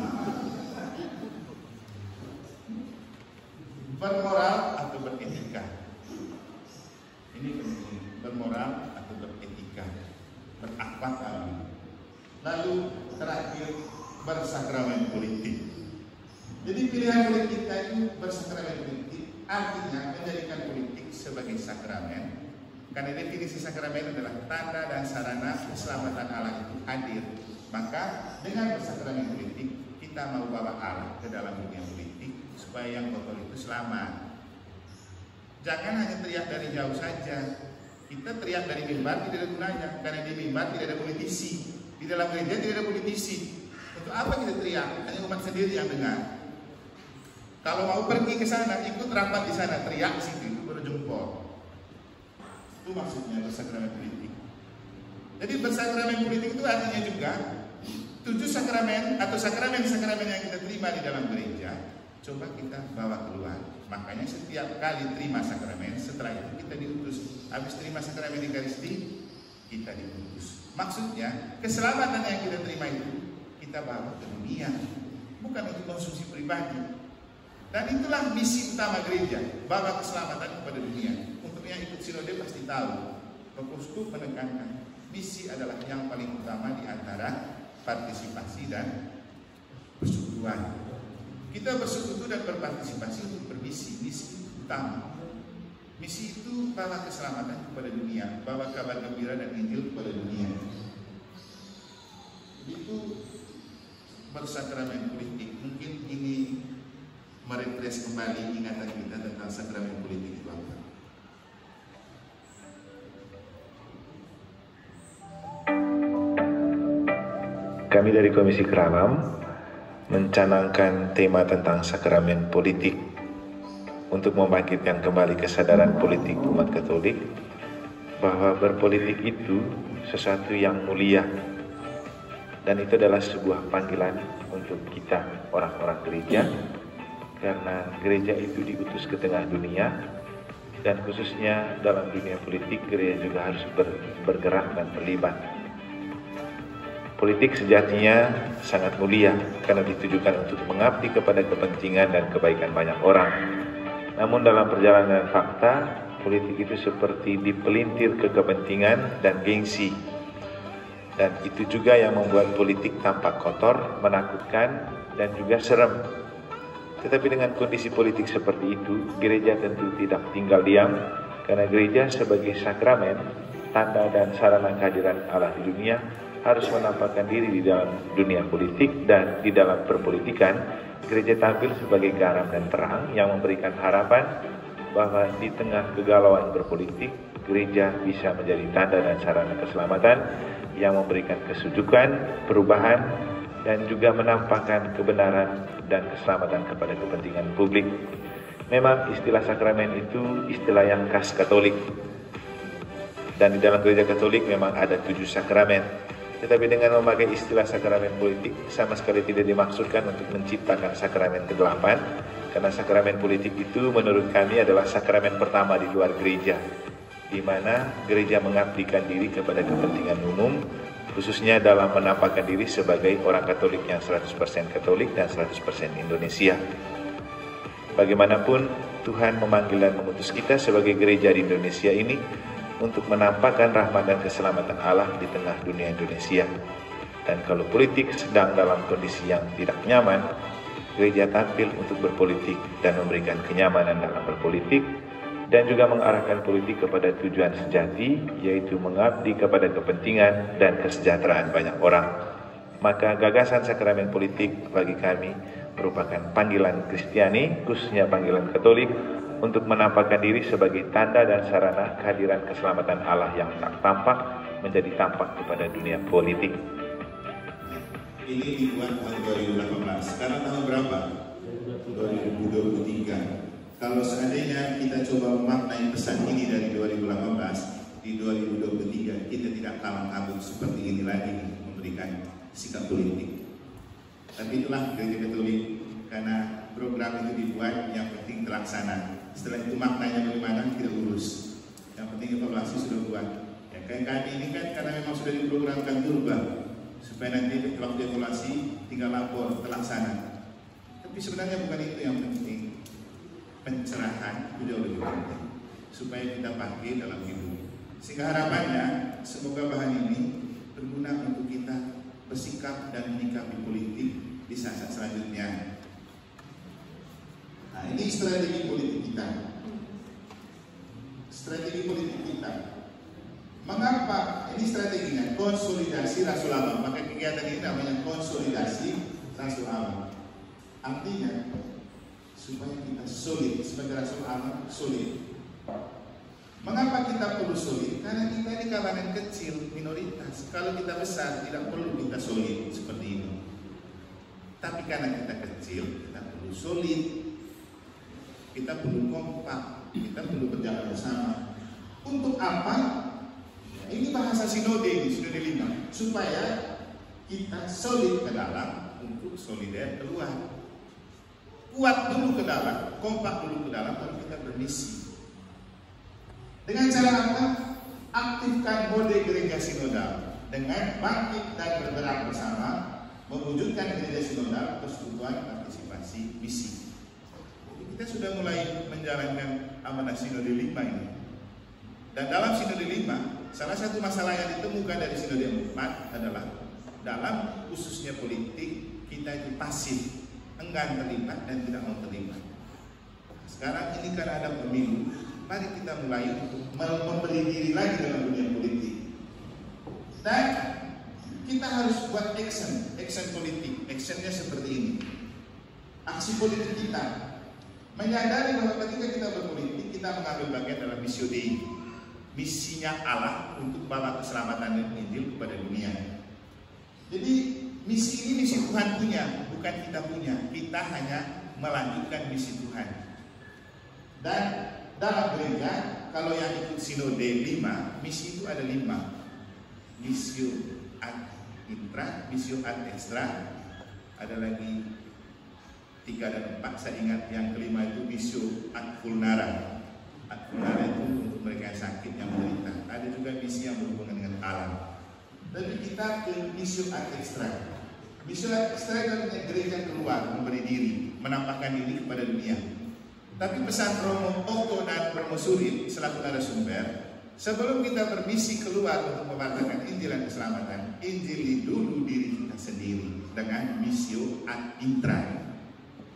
Bermoral atau beretika. Ini penting. Bermoral atau beretika, berakhlak alami. Lalu terakhir bersakramen politik. Jadi pilihan politik kita itu bersakramen politik, artinya menjadikan politik sebagai sakramen. Karena definisi sakramen adalah tanda dan sarana keselamatan Allah itu hadir. Maka dengan bersakramen politik kita mau bawa Allah ke dalam dunia politik supaya yang kotor itu selamat. Jangan hanya teriak dari jauh saja. Kita teriak dari mimbar tidak ada gunanya, karena di mimbar tidak ada politisi, di dalam gereja tidak ada politisi. Untuk apa kita teriak? Hanya umat sendiri yang dengar. Kalau mau pergi ke sana, ikut rapat di sana, teriak di situ, itu berjempol. Itu maksudnya bersakramen politik. Jadi bersakramen politik itu artinya juga 7 sakramen atau sakramen-sakramen yang kita terima di dalam gereja, coba kita bawa keluar. Makanya setiap kali terima sakramen, setelah itu kita diutus. Habis terima sakramen Ekaristi, kita diutus. Maksudnya, keselamatan yang kita terima itu kita bawa ke dunia, bukan untuk konsumsi pribadi. Dan itulah misi utama gereja, bawa keselamatan kepada dunia. Untuk yang ikut sinode pasti tahu, Bapak Uskup menekankan misi adalah yang paling utama di antara partisipasi dan persekutuan. Kita bersekutu dan berpartisipasi untuk bermisi, misi itu utama. Misi itu bawa keselamatan kepada dunia, bawa kabar gembira dan Injil kepada dunia. Itu bersakramen politik. Mungkin ini merefresh kembali ingatan kita tentang sakramen politik itu apa. Kami dari Komisi Keramam mencanangkan tema tentang sakramen politik untuk membangkitkan kembali kesadaran politik umat Katolik bahwa berpolitik itu sesuatu yang mulia, dan itu adalah sebuah panggilan untuk kita orang-orang gereja, karena gereja itu diutus ke tengah dunia, dan khususnya dalam dunia politik gereja juga harus bergerak dan terlibat. Politik sejatinya sangat mulia karena ditujukan untuk mengabdi kepada kepentingan dan kebaikan banyak orang. Namun dalam perjalanan fakta, politik itu seperti dipelintir ke kepentingan dan gengsi. Dan itu juga yang membuat politik tampak kotor, menakutkan, dan juga serem. Tetapi dengan kondisi politik seperti itu, gereja tentu tidak tinggal diam, karena gereja sebagai sakramen, tanda dan sarana kehadiran Allah di dunia, harus menampakkan diri di dalam dunia politik, dan di dalam perpolitikan gereja tampil sebagai garam dan terang yang memberikan harapan bahwa di tengah kegalauan berpolitik gereja bisa menjadi tanda dan sarana keselamatan yang memberikan kesejukan, perubahan, dan juga menampakkan kebenaran dan keselamatan kepada kepentingan publik. Memang istilah sakramen itu istilah yang khas Katolik, dan di dalam gereja Katolik memang ada 7 sakramen. Tetapi dengan memakai istilah sakramen politik sama sekali tidak dimaksudkan untuk menciptakan sakramen ke-8, karena sakramen politik itu menurut kami adalah sakramen pertama di luar gereja, di mana gereja mengabdikan diri kepada kepentingan umum, khususnya dalam menampakkan diri sebagai orang Katolik yang 100% Katolik dan 100% Indonesia. Bagaimanapun, Tuhan memanggil dan mengutus kita sebagai gereja di Indonesia ini untuk menampakkan rahmat dan keselamatan Allah di tengah dunia Indonesia. Dan kalau politik sedang dalam kondisi yang tidak nyaman, gereja tampil untuk berpolitik dan memberikan kenyamanan dalam berpolitik, dan juga mengarahkan politik kepada tujuan sejati, yaitu mengabdi kepada kepentingan dan kesejahteraan banyak orang. Maka gagasan sakramen politik bagi kami merupakan panggilan Kristiani, khususnya panggilan Katolik, untuk menampakkan diri sebagai tanda dan sarana kehadiran keselamatan Allah yang tak tampak menjadi tampak kepada dunia politik. Ini dibuat tahun 2018. Sekarang tahun berapa? 2023. Kalau seandainya kita coba memaknai pesan ini dari 2018, di 2023 kita tidak kalang kabut seperti ini lagi memberikan sikap politik. Tapi itulah gereja Katolik, karena program itu dibuat, yang penting terlaksana. Setelah itu maknanya bagaimana kita urus. Yang penting evaluasi sudah buat. Ya, kayak kami ini kan karena memang sudah diprogramkan turba, supaya nanti waktu evaluasi tinggal lapor terlaksana. Tapi sebenarnya bukan itu yang penting. Pencerahan itu jauh lebih penting, supaya kita pakai dalam hidup. Sehingga harapannya semoga bahan ini berguna untuk kita bersikap dan menyikapi politik di saat-saat selanjutnya. Nah, ini strategi politik kita. Strategi politik kita. Mengapa ini strateginya? Konsolidasi Rasul Abang. Maka kegiatan ini namanya konsolidasi Rasul Abang. Artinya supaya kita solid sebagai Rasul Abang, solid. Mengapa kita perlu solid? Karena kita ini kalangan kecil, minoritas. Kalau kita besar, tidak perlu kita solid seperti ini. Tapi karena kita kecil, kita perlu solid. Kita perlu kompak, kita perlu berjalan bersama. Untuk apa? Ini bahasa sinode ini, sinode 5. Supaya kita solid ke dalam untuk solider keluar. Kuat dulu ke dalam, kompak dulu ke dalam, baru kita bermisi. Dengan cara apa? Aktifkan mode gereja sinodal dengan bangkit dan bergerak bersama, mewujudkan gereja sinodal persekutuan partisipasi misi. Kita sudah mulai menjalankan amanah sinode 5 ini. Dan dalam sinode 5, salah satu masalah yang ditemukan dari sinode 4 adalah dalam khususnya politik kita itu pasif, enggan terlibat dan tidak mau terlibat. Sekarang ini karena ada pemilu, mari kita mulai untuk memberi diri lagi dalam dunia politik. Dan kita harus buat action politik. Actionnya seperti ini. Aksi politik kita menyadari bahwa ketika kita berpolitik, kita mengambil bagian dalam missio Dei, misinya Allah untuk bawa keselamatan dan Injil kepada dunia. Jadi misi ini misi Tuhan punya, bukan kita punya. Kita hanya melanjutkan misi Tuhan. Dan dalam gereja, kalau yang ikut sinode 5, misi itu ada 5. Missio ad intra, missio ad extra, ada lagi 3 dan 4 saya ingat. Yang kelima itu missio ad vulnera. Ad vulnera itu untuk mereka yang sakit, yang menderita. Ada juga misi yang berhubungan dengan alam. Tapi kita ke missio ad extra. Missio ad extra adalah gereja keluar, memberi diri, menampakkan diri kepada dunia. Tapi pesan Romo Okto dan Romo Surip selaku narasumber, sebelum kita bermisi keluar untuk memberitakan Injil dan keselamatan, injili dulu diri kita sendiri dengan missio ad intra.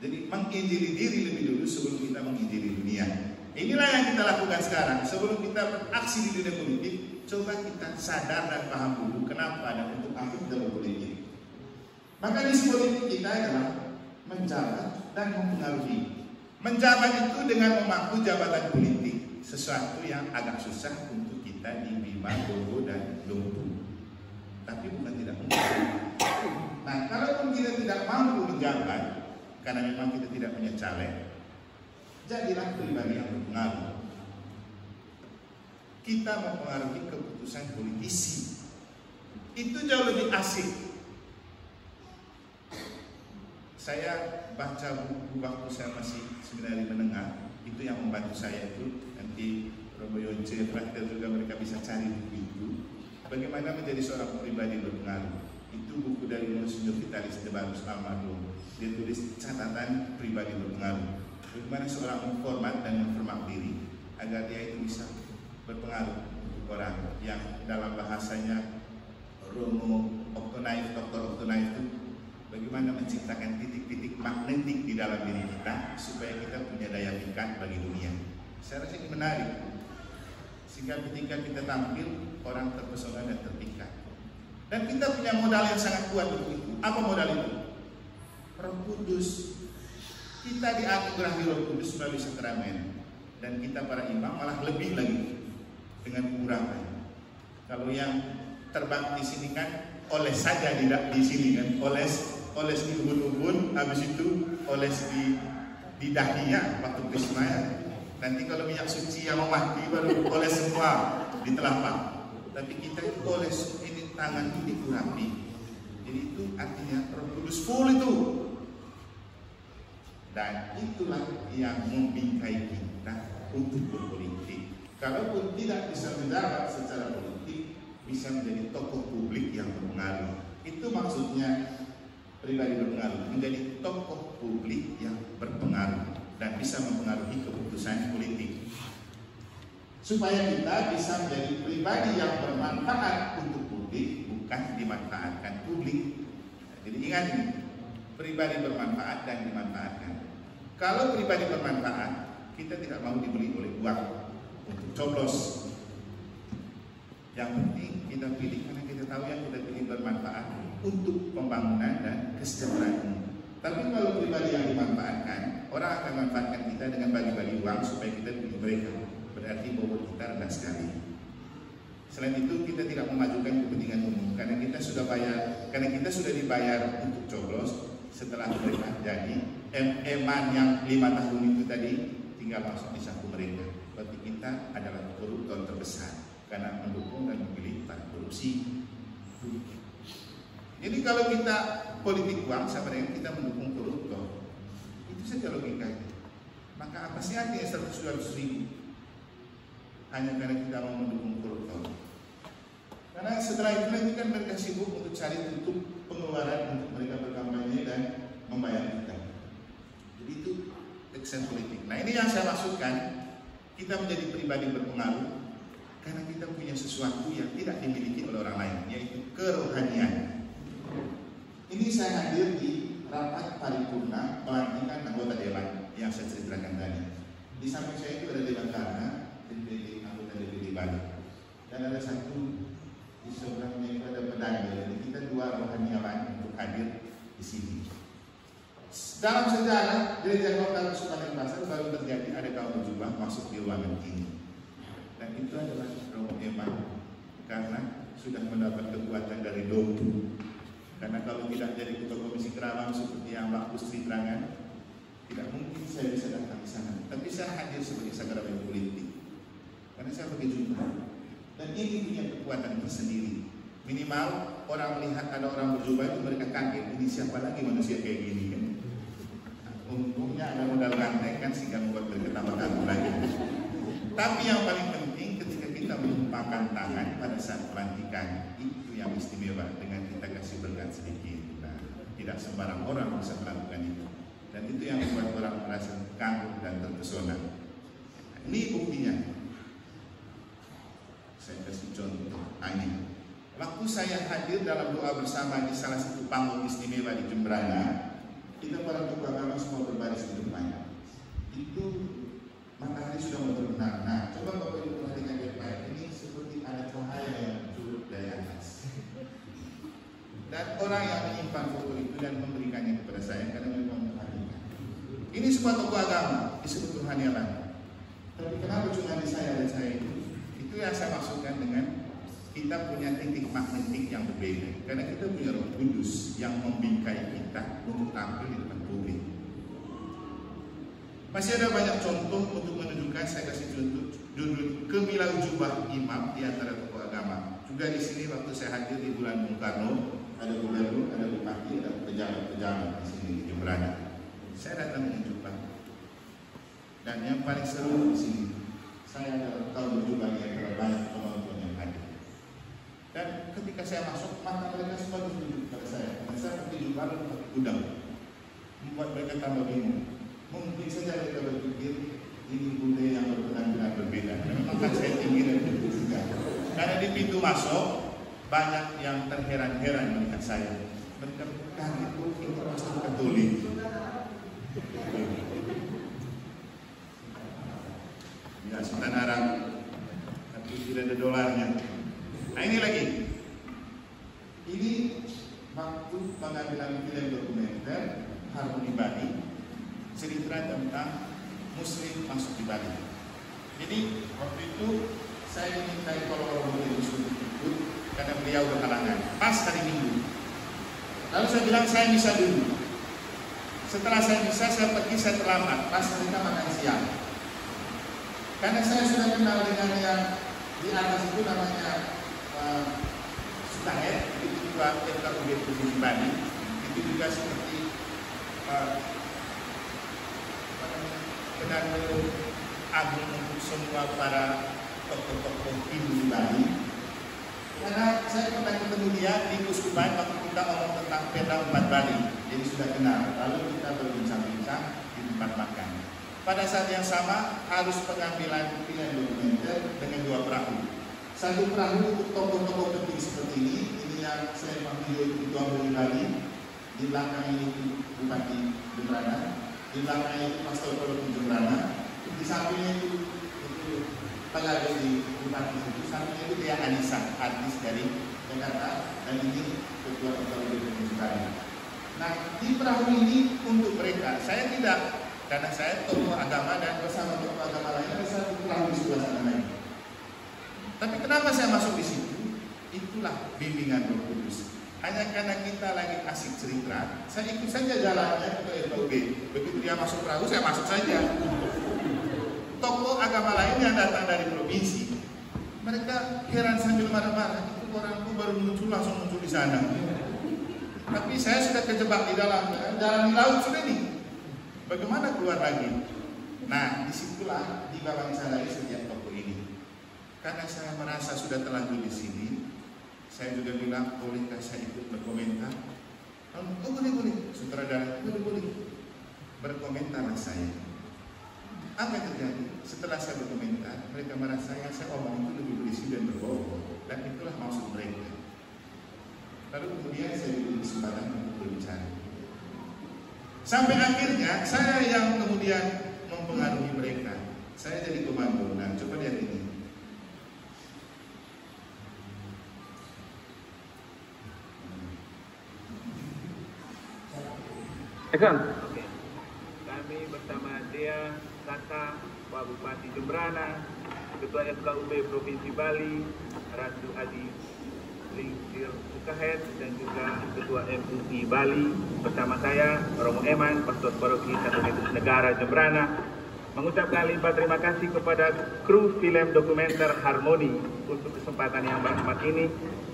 Jadi menginjili diri lebih dulu sebelum kita menginjili dunia. Inilah yang kita lakukan sekarang. Sebelum kita beraksi di dunia politik, coba kita sadar dan paham dulu kenapa dan untuk apa kita berpolitik. Maka misi politik kita adalah menjabat dan mempengaruhi. Menjabat itu dengan memangku jabatan politik, sesuatu yang agak susah untuk kita di Bima, Bogo, dan Lumpuh. Tapi bukan tidak mungkin. Nah, kalaupun kita tidak mampu menjabat, karena memang kita tidak punya caleg, jadilah pribadi yang berpengaruh. Kita mempengaruhi keputusan politisi. Itu jauh lebih asik. Saya baca buku waktu saya masih seminari menengah, itu yang membantu saya itu. Nanti Romo Yonce, Fraktel juga mereka bisa cari buku itu. Bagaimana menjadi seorang pribadi berpengaruh. Itu buku dari Monsignor Vitalis de Barros Almarhum. Dia tulis catatan pribadi berpengaruh. Bagaimana seorang memformat dan memformat diri agar dia itu bisa berpengaruh untuk orang yang dalam bahasanya Romo Oktonaif, Dr. Oktonaif itu bagaimana menciptakan titik-titik magnetik di dalam diri kita supaya kita punya daya pikat bagi dunia. Saya rasa ini menarik. Sehingga ketika kita tampil, orang terpesona dan terpikat. Dan kita punya modal yang sangat kuat untuk itu. Apa modal itu? Roh Kudus. Kita dianugerahi Roh Kudus melalui sakramen. Dan kita para imam malah lebih lagi dengan pengurangan. Kalau yang terbaptis ini kan oles saja di sini kan, oles di ubun-ubun, habis itu oles di dahinya waktu krisma ya. Nanti kalau minyak suci yang mau mati baru oles semua di telapak. Tapi kita itu oles ini tangan ini kurapi. Jadi itu artinya Roh Kudus full itu. Dan itulah yang membingkai kita untuk berpolitik. Kalaupun tidak bisa menjabat secara politik, bisa menjadi tokoh publik yang berpengaruh. Itu maksudnya pribadi berpengaruh, menjadi tokoh publik yang berpengaruh dan bisa mempengaruhi keputusan politik. Supaya kita bisa menjadi pribadi yang bermanfaat untuk publik, bukan dimanfaatkan publik. Jadi ingat ini, pribadi bermanfaat dan dimanfaatkan. Kalau pribadi bermanfaat, kita tidak mau dibeli oleh uang untuk coblos. Yang penting kita pilih karena kita tahu yang kita pilih bermanfaat untuk pembangunan dan kesejahteraan. Tapi kalau pribadi yang dimanfaatkan, orang akan manfaatkan kita dengan bagi-bagi uang supaya kita pilih mereka. berarti bobot kita rendah sekali. Selain itu kita tidak memajukan kepentingan umum karena kita sudah dibayar untuk coblos. Setelah mereka jadi eman yang 5 tahun itu tadi tinggal masuk di saku mereka. Berarti kita adalah koruptor terbesar karena mendukung dan memilih para korupsi. Jadi kalau kita politik uang sama dengan kita mendukung koruptor, itu saja logikanya. Maka apa sih artinya 100 ribu hanya karena kita mau mendukung koruptor? Karena setelah itu nanti kan mereka sibuk untuk cari tutup pengeluaran untuk mereka berkampanye dan membayar kita. Jadi itu action politik. Nah ini yang saya maksudkan, kita menjadi pribadi berpengaruh karena kita punya sesuatu yang tidak dimiliki oleh orang lain, yaitu kerohanian. Ini saya hadir di rapat paripurna pelantikan anggota dewan yang saya ceritakan tadi. Di samping saya itu ada Dewan Karna, DPD anggota DPD Bali, dan ada satu di sebelahnya itu ada pedangnya. Jadi kita 2 rohaniawan untuk hadir di sini. Dalam sejarah gereja kota Sultan Pasar baru terjadi ada kaum berjubah masuk di ruangan ini, dan itu adalah rohaniawan karena sudah mendapat kekuatan dari dobu. Karena kalau tidak jadi ketua komisi kerawang seperti yang Mbak Pustri terangkan, tidak mungkin saya bisa datang di sana. Tapi saya hadir sebagai sakramen politik karena saya pakai jubah. Dan ini punya kekuatan tersendiri. Minimal orang melihat ada orang berjubah itu mereka kaget, ini siapa lagi manusia kayak gini kan? Nah, untungnya ada modal ganteng kan sehingga membuat mereka tambah kagum lagi. Tapi yang paling penting ketika kita menumpahkan tangan pada saat pelantikan, itu yang istimewa dengan kita kasih berkat sedikit. Nah, tidak sembarang orang bisa melakukan itu. Dan itu yang membuat orang merasa kagum dan terpesona. Nah, ini buktinya. Saya kasih contoh ini. Waktu saya hadir dalam doa bersama di salah satu panggung istimewa di Jembrana, kita para tokoh agama semua berbaris di depannya. Itu matahari sudah mau terbenam. Nah, coba Bapak Ibu perhatikan baik-baik. Ini seperti ada cahaya yang turut dari atas. Dan orang yang menyimpan foto itu dan memberikannya kepada saya karena mereka memperhatikan. Ini semua tokoh agama disebut rohaniawan. Tapi kenapa cuma di saya dan saya itu? Itu yang saya maksudkan dengan kita punya titik magnetik yang berbeda. Karena kita punya Roh Kudus yang membingkai kita untuk tampil di depan publik. Masih ada banyak contoh untuk menunjukkan. Saya kasih contoh judul kemilaujubah imam di antara tokoh agama. Juga di sini waktu saya hadir di bulan Bung Karno, ada gubernur, ada bupati, ada pejabat-pejabat di sini di Jembrana. Saya datang dengan jubah. Dan yang paling seru di sini, saya tahu berjubah yang terbanyak penonton yang hadir. Dan ketika saya masuk, mata mereka semua tunjuk kepada saya. Dan saya pakai jubah dan pakai gudang, membuat mereka tambah bingung. Mungkin saja mereka berpikir ini budaya yang berpenampilan berbeda. Dan memang kan saya tinggi dan begitu juga. Karena di pintu masuk banyak yang terheran-heran melihat saya. Mereka kaget, itu pastor Katolik. Ya, Sultan Arab, tapi tidak ada dolarnya. Nah ini lagi. Ini waktu pengambilan film dokumenter Harmoni Bali, cerita tentang Muslim masuk di Bali. Jadi waktu itu saya dimintai kalau orang boleh disuruh ikut karena beliau berhalangan. Pas hari Minggu. Lalu saya bilang saya bisa dulu. Setelah saya bisa, saya pergi, saya terlambat. Pas mereka makan siang. Karena saya sudah kenal dengan yang di atas itu namanya Sutahet, itu juga FKUD Provinsi Bali. Itu juga seperti benar-benar agung untuk semua para tokoh-tokoh Hindu di Bali. Karena saya pernah ketemu dia di Kuskupan waktu kita ngomong tentang peta 4 Bali, jadi sudah kenal. Lalu kita berbincang-bincang di tempat makan. Pada saat yang sama harus pengambilan film dokumenter dengan 2 perahu. Satu perahu untuk tokoh-tokoh penting seperti ini yang saya panggil itu Tuan Guru Bali. Di belakang ini Bupati Jembrana, di belakang itu Pastor Kolok Jembrana, di sampingnya itu Pelagos di Bupati itu, sampingnya itu dia Anissa, artis dari Jakarta, dan ini Ketua Provinsi Bali. Nah, di perahu ini untuk mereka, saya tidak Karena saya tokoh agama dan bersama tokoh agama lainnya saya kurang di sebelah sana lagi. Tapi kenapa saya masuk di situ? Itulah bimbingan Roh Kudus. Hanya karena kita lagi asik cerita, saya ikut saja jalannya ke FKUB. Begitu dia masuk perahu, saya masuk saja. Tokoh agama lain yang datang dari provinsi, mereka heran sambil marah-marah. Itu orangku baru muncul, langsung muncul di sana. Tapi saya sudah kejebak di dalam jalan di laut sudah nih. Bagaimana keluar lagi? Nah, disitulah diwawancarai setiap tokoh ini. Karena saya merasa sudah terlanjur di sini, saya juga bilang, bolehkah saya ikut berkomentar? Oh boleh, sutradara, boleh. Berkomentarlah saya. Apa yang terjadi? Setelah saya berkomentar, mereka merasa yang saya omong itu lebih berisi dan berbobot. Dan itulah maksud mereka. Lalu kemudian saya diberi kesempatan untuk berbicara. Sampai akhirnya, saya yang kemudian mempengaruhi mereka. Saya jadi komando. Nah, coba lihat ini. Oke. Kami bersama Dea, Saka, Pak Bupati Jembrana, Ketua FKUB Provinsi Bali, Ratu Adi Lingsir Sukahet, dan juga Ketua MUI Bali, bersama saya, Romo Eman, Pastor Paroki Satu Yesus Negara Jembrana, mengucapkan limpah terima kasih kepada kru film dokumenter Harmoni untuk kesempatan yang bermanfaat ini,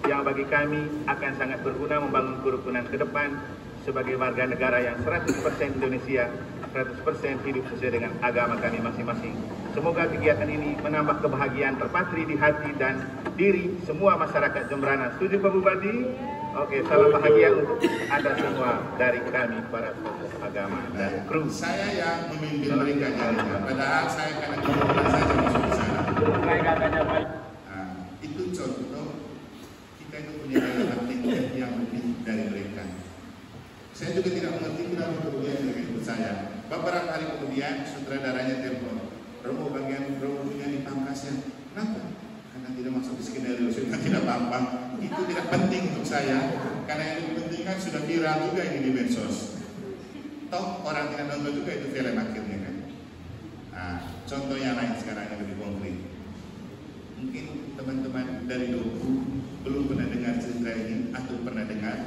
yang bagi kami akan sangat berguna membangun kerukunan ke depan sebagai warga negara yang 100% Indonesia, 100% hidup sesuai dengan agama kami masing-masing. Semoga kegiatan ini menambah kebahagiaan terpatri di hati dan diri semua masyarakat Jembrana. Setuju Pak Bupati? Oke, salam bahagia untuk Anda semua dari kami para tokoh agama dan kru. Saya yang memimpin mereka jalannya, padahal saya karena kebetulan saja masuk di sana. Nah, itu contoh kita itu punya daya tarik yang lebih dari mereka. Saya juga tidak mengerti kenapa kemudian mereka ikut saya. Beberapa hari kemudian sutradaranya telepon, Romo punya di Pamkasan. Kenapa? Karena tidak masuk di skenario, sudah tidak apa-apa. Itu tidak penting untuk saya, karena yang lebih penting kan sudah viral juga ini di medsos. Toh orang tidak nonton juga itu film akhirnya kan. Nah, contoh yang lain sekarang yang lebih konkret. Mungkin teman-teman dari Doku belum pernah dengar cerita ini atau pernah dengar.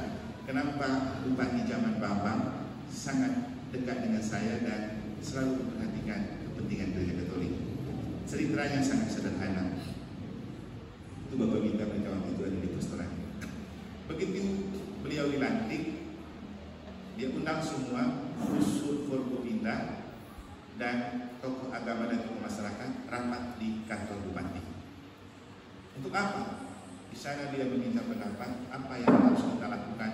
Kenapa Bupati zaman Bambang sangat dekat dengan saya dan selalu memperhatikan kepentingan gereja Katolik. Ceritanya sangat sederhana. Itu Bapak minta mereka waktu itu ada di restoran. Begitu beliau dilantik, dia undang semua unsur Forkopimda dan tokoh agama dan tokoh masyarakat rapat di kantor Bupati. Untuk apa? Di sana dia meminta pendapat apa yang harus kita lakukan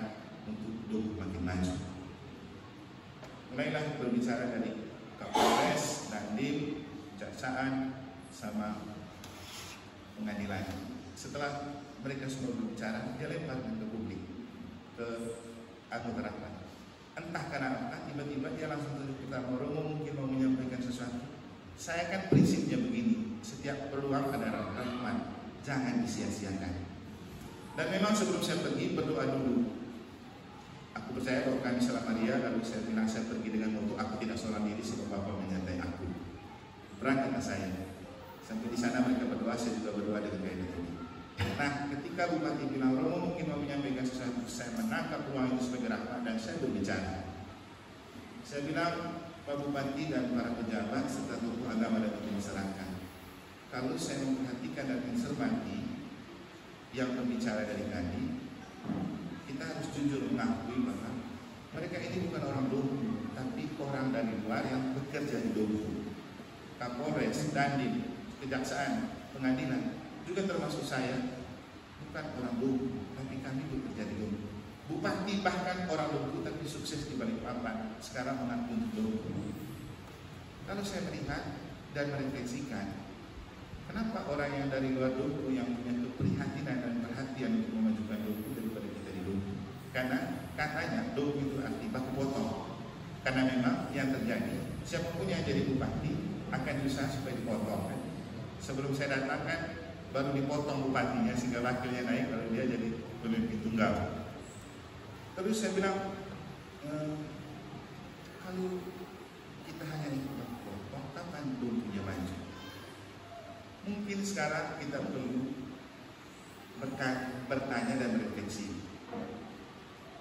untuk Doku makin maju. Mulailah berbicara dari Kapolres, Dandim, Kejaksaan, sama pengadilan. Setelah mereka semua berbicara, dia lemparkan ke publik, ke anggota rapat. Entah karena apa, tiba-tiba dia langsung tunjuk pertama, Romo mungkin mau menyampaikan sesuatu. Saya kan prinsipnya begini, setiap peluang ada rahmat, jangan disia-siakan. Dan memang sebelum saya pergi, berdoa dulu. Aku percaya bahwa kami salah Maria, lalu saya bilang saya pergi dengan moto aku tidak seorang diri sebab Bapa menyertai aku. Berangkatlah saya. Sampai di sana mereka berdoa, saya juga berdoa dengan gaya ini. Nah, ketika Bupati bilang Romo mungkin mau menyampaikan sesuatu, saya menangkap peluang itu sebagai rahmat dan saya berbicara. Saya bilang, Pak Bupati dan para pejabat serta tokoh agama dan tokoh masyarakat, kalau saya memperhatikan dan mencermati yang berbicara dari tadi, kita harus jujur mengakui bahwa mereka ini bukan orang Doku, tapi orang dari luar yang bekerja di Doku. Kapolres, Dandim, Kejaksaan, Pengadilan, juga termasuk saya, bukan orang Doku, tapi kami bekerja di Doku. Bupati bahkan orang Doku tapi sukses di Balikpapan, sekarang mengaku untuk Doku. Kalau saya melihat dan merefleksikan, kenapa orang yang dari luar Doku yang punya keprihatinan dan perhatian untuk memajukan Doku daripada kita di Doku? Karena katanya Doku itu arti baku potong. Karena memang yang terjadi, siapapun yang jadi bupati akan berusaha supaya dipotong kan? Sebelum saya datang kan baru dipotong bupatinya sehingga wakilnya naik, lalu dia jadi pemimpin tunggal. Terus saya bilang, kalau kita kita hanya ikut berpotong, kapan dompunya maju? Mungkin sekarang kita perlu bertanya dan berefleksi.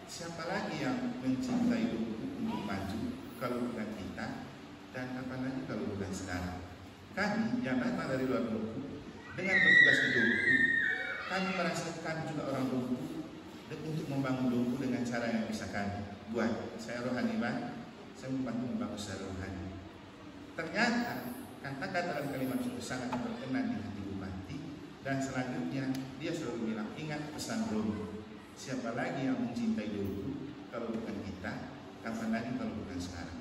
Siapa lagi yang mencintai dompu untuk maju kalau bukan kita? Dan kapan lagi kalau bukan sekarang? Kami yang datang dari luar dompu dengan bertugas di dompu, kami merasakan juga orang dompu untuk membangun dompu dengan cara yang bisa kami buat. Saya rohani Bang, saya membantu membangun secara rohani. Ternyata kata-kata dan kalimat itu sangat berkenan di hati Bupati, dan selanjutnya dia selalu bilang, ingat pesan Romo, siapa lagi yang mencintai dompu kalau bukan kita, kapan lagi kalau bukan sekarang.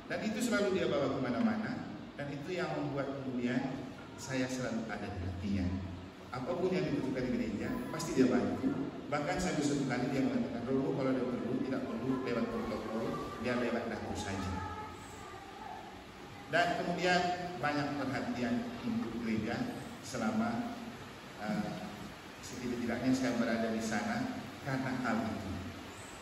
Dan itu selalu dia bawa kemana-mana, dan itu yang membuat kemudian saya selalu ada di hatinya. Apapun yang dibutuhkan di gereja, pasti dia bantu. Bahkan saya bisa kali dia mengatakan, Romo kalau dia perlu, tidak perlu lewat protokol, dia lewat dapur saja. Dan kemudian banyak perhatian untuk gereja selama setidak-tidaknya saya berada di sana karena hal itu.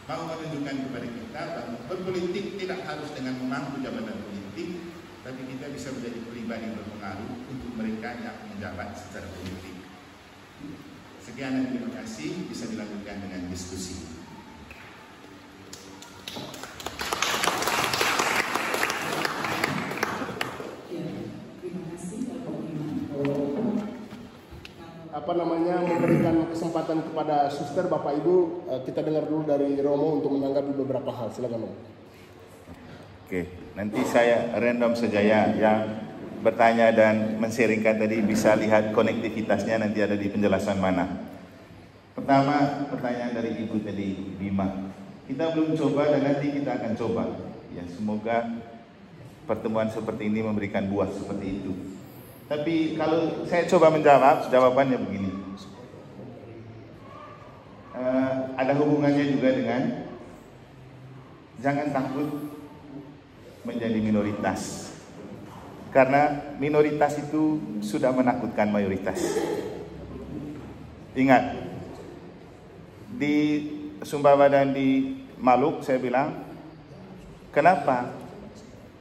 Mau menunjukkan kepada kita bahwa berpolitik tidak harus dengan memangku jabatan politik, tapi kita bisa menjadi pribadi berpengaruh untuk mereka yang menjabat secara politik. Sekian dan terima kasih, bisa dilanjutkan dengan diskusi. Memberikan kesempatan kepada suster, Bapak Ibu, kita dengar dulu dari Romo untuk menanggapi beberapa hal. Silakan Romo. Oke, nanti saya random saja ya, yang bertanya dan men-sharingkan tadi bisa lihat konektivitasnya nanti ada di penjelasan mana. Pertama, pertanyaan dari Ibu tadi, Bima. Kita belum coba dan nanti kita akan coba. Ya, semoga pertemuan seperti ini memberikan buah seperti itu. Tapi kalau saya coba menjawab, jawabannya begini. Ada hubungannya juga dengan jangan takut menjadi minoritas. Karena minoritas itu sudah menakutkan mayoritas. Ingat, di Sumbawa dan di Maluk saya bilang, kenapa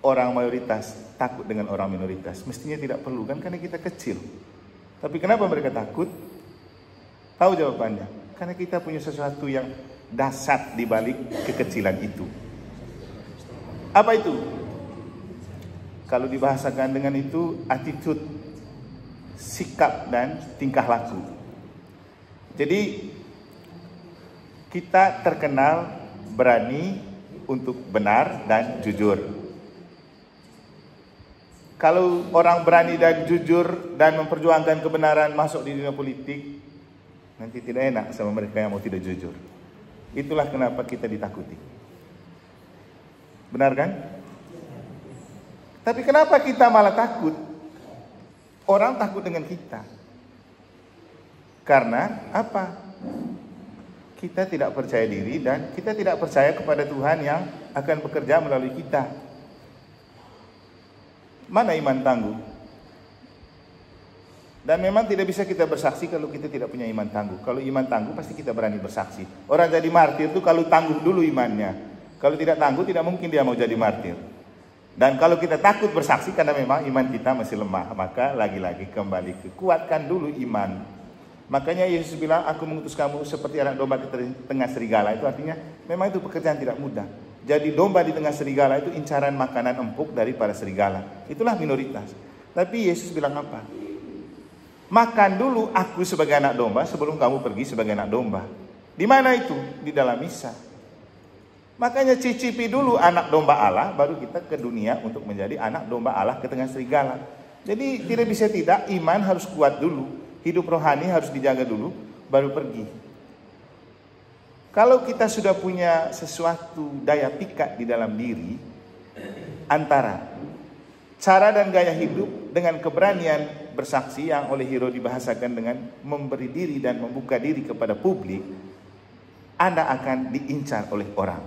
orang mayoritas takut dengan orang minoritas? Mestinya tidak perlu kan, karena kita kecil. Tapi kenapa mereka takut? Tahu jawabannya? Karena kita punya sesuatu yang dahsyat di balik kekecilan itu. Apa itu? Kalau dibahasakan dengan itu, attitude, sikap dan tingkah laku. Jadi kita terkenal berani untuk benar dan jujur. Kalau orang berani dan jujur dan memperjuangkan kebenaran masuk di dunia politik, nanti tidak enak sama mereka yang mau tidak jujur. Itulah kenapa kita ditakuti. Benar kan? Tapi kenapa kita malah takut? Orang takut dengan kita. Karena apa? Kita tidak percaya diri dan kita tidak percaya kepada Tuhan yang akan bekerja melalui kita. Mana iman tangguh? Dan memang tidak bisa kita bersaksi kalau kita tidak punya iman tangguh. Kalau iman tangguh pasti kita berani bersaksi. Orang jadi martir itu kalau tangguh dulu imannya. Kalau tidak tangguh tidak mungkin dia mau jadi martir. Dan kalau kita takut bersaksi karena memang iman kita masih lemah, maka lagi-lagi kembali ke kuatkan dulu iman. Makanya Yesus bilang, aku mengutus kamu seperti anak domba di tengah serigala. Itu artinya memang itu pekerjaan tidak mudah. Jadi domba di tengah serigala itu incaran makanan empuk dari para serigala. Itulah minoritas. Tapi Yesus bilang apa? Makan dulu aku sebagai anak domba sebelum kamu pergi sebagai anak domba. Di mana itu? Di dalam misa. Makanya cicipi dulu anak domba Allah, baru kita ke dunia untuk menjadi anak domba Allah ke tengah serigala. Jadi tidak bisa tidak, iman harus kuat dulu. Hidup rohani harus dijaga dulu, baru pergi. Kalau kita sudah punya sesuatu daya pikat di dalam diri, antara cara dan gaya hidup dengan keberanian bersaksi yang oleh Hiro dibahasakan dengan memberi diri dan membuka diri kepada publik, Anda akan diincar oleh orang.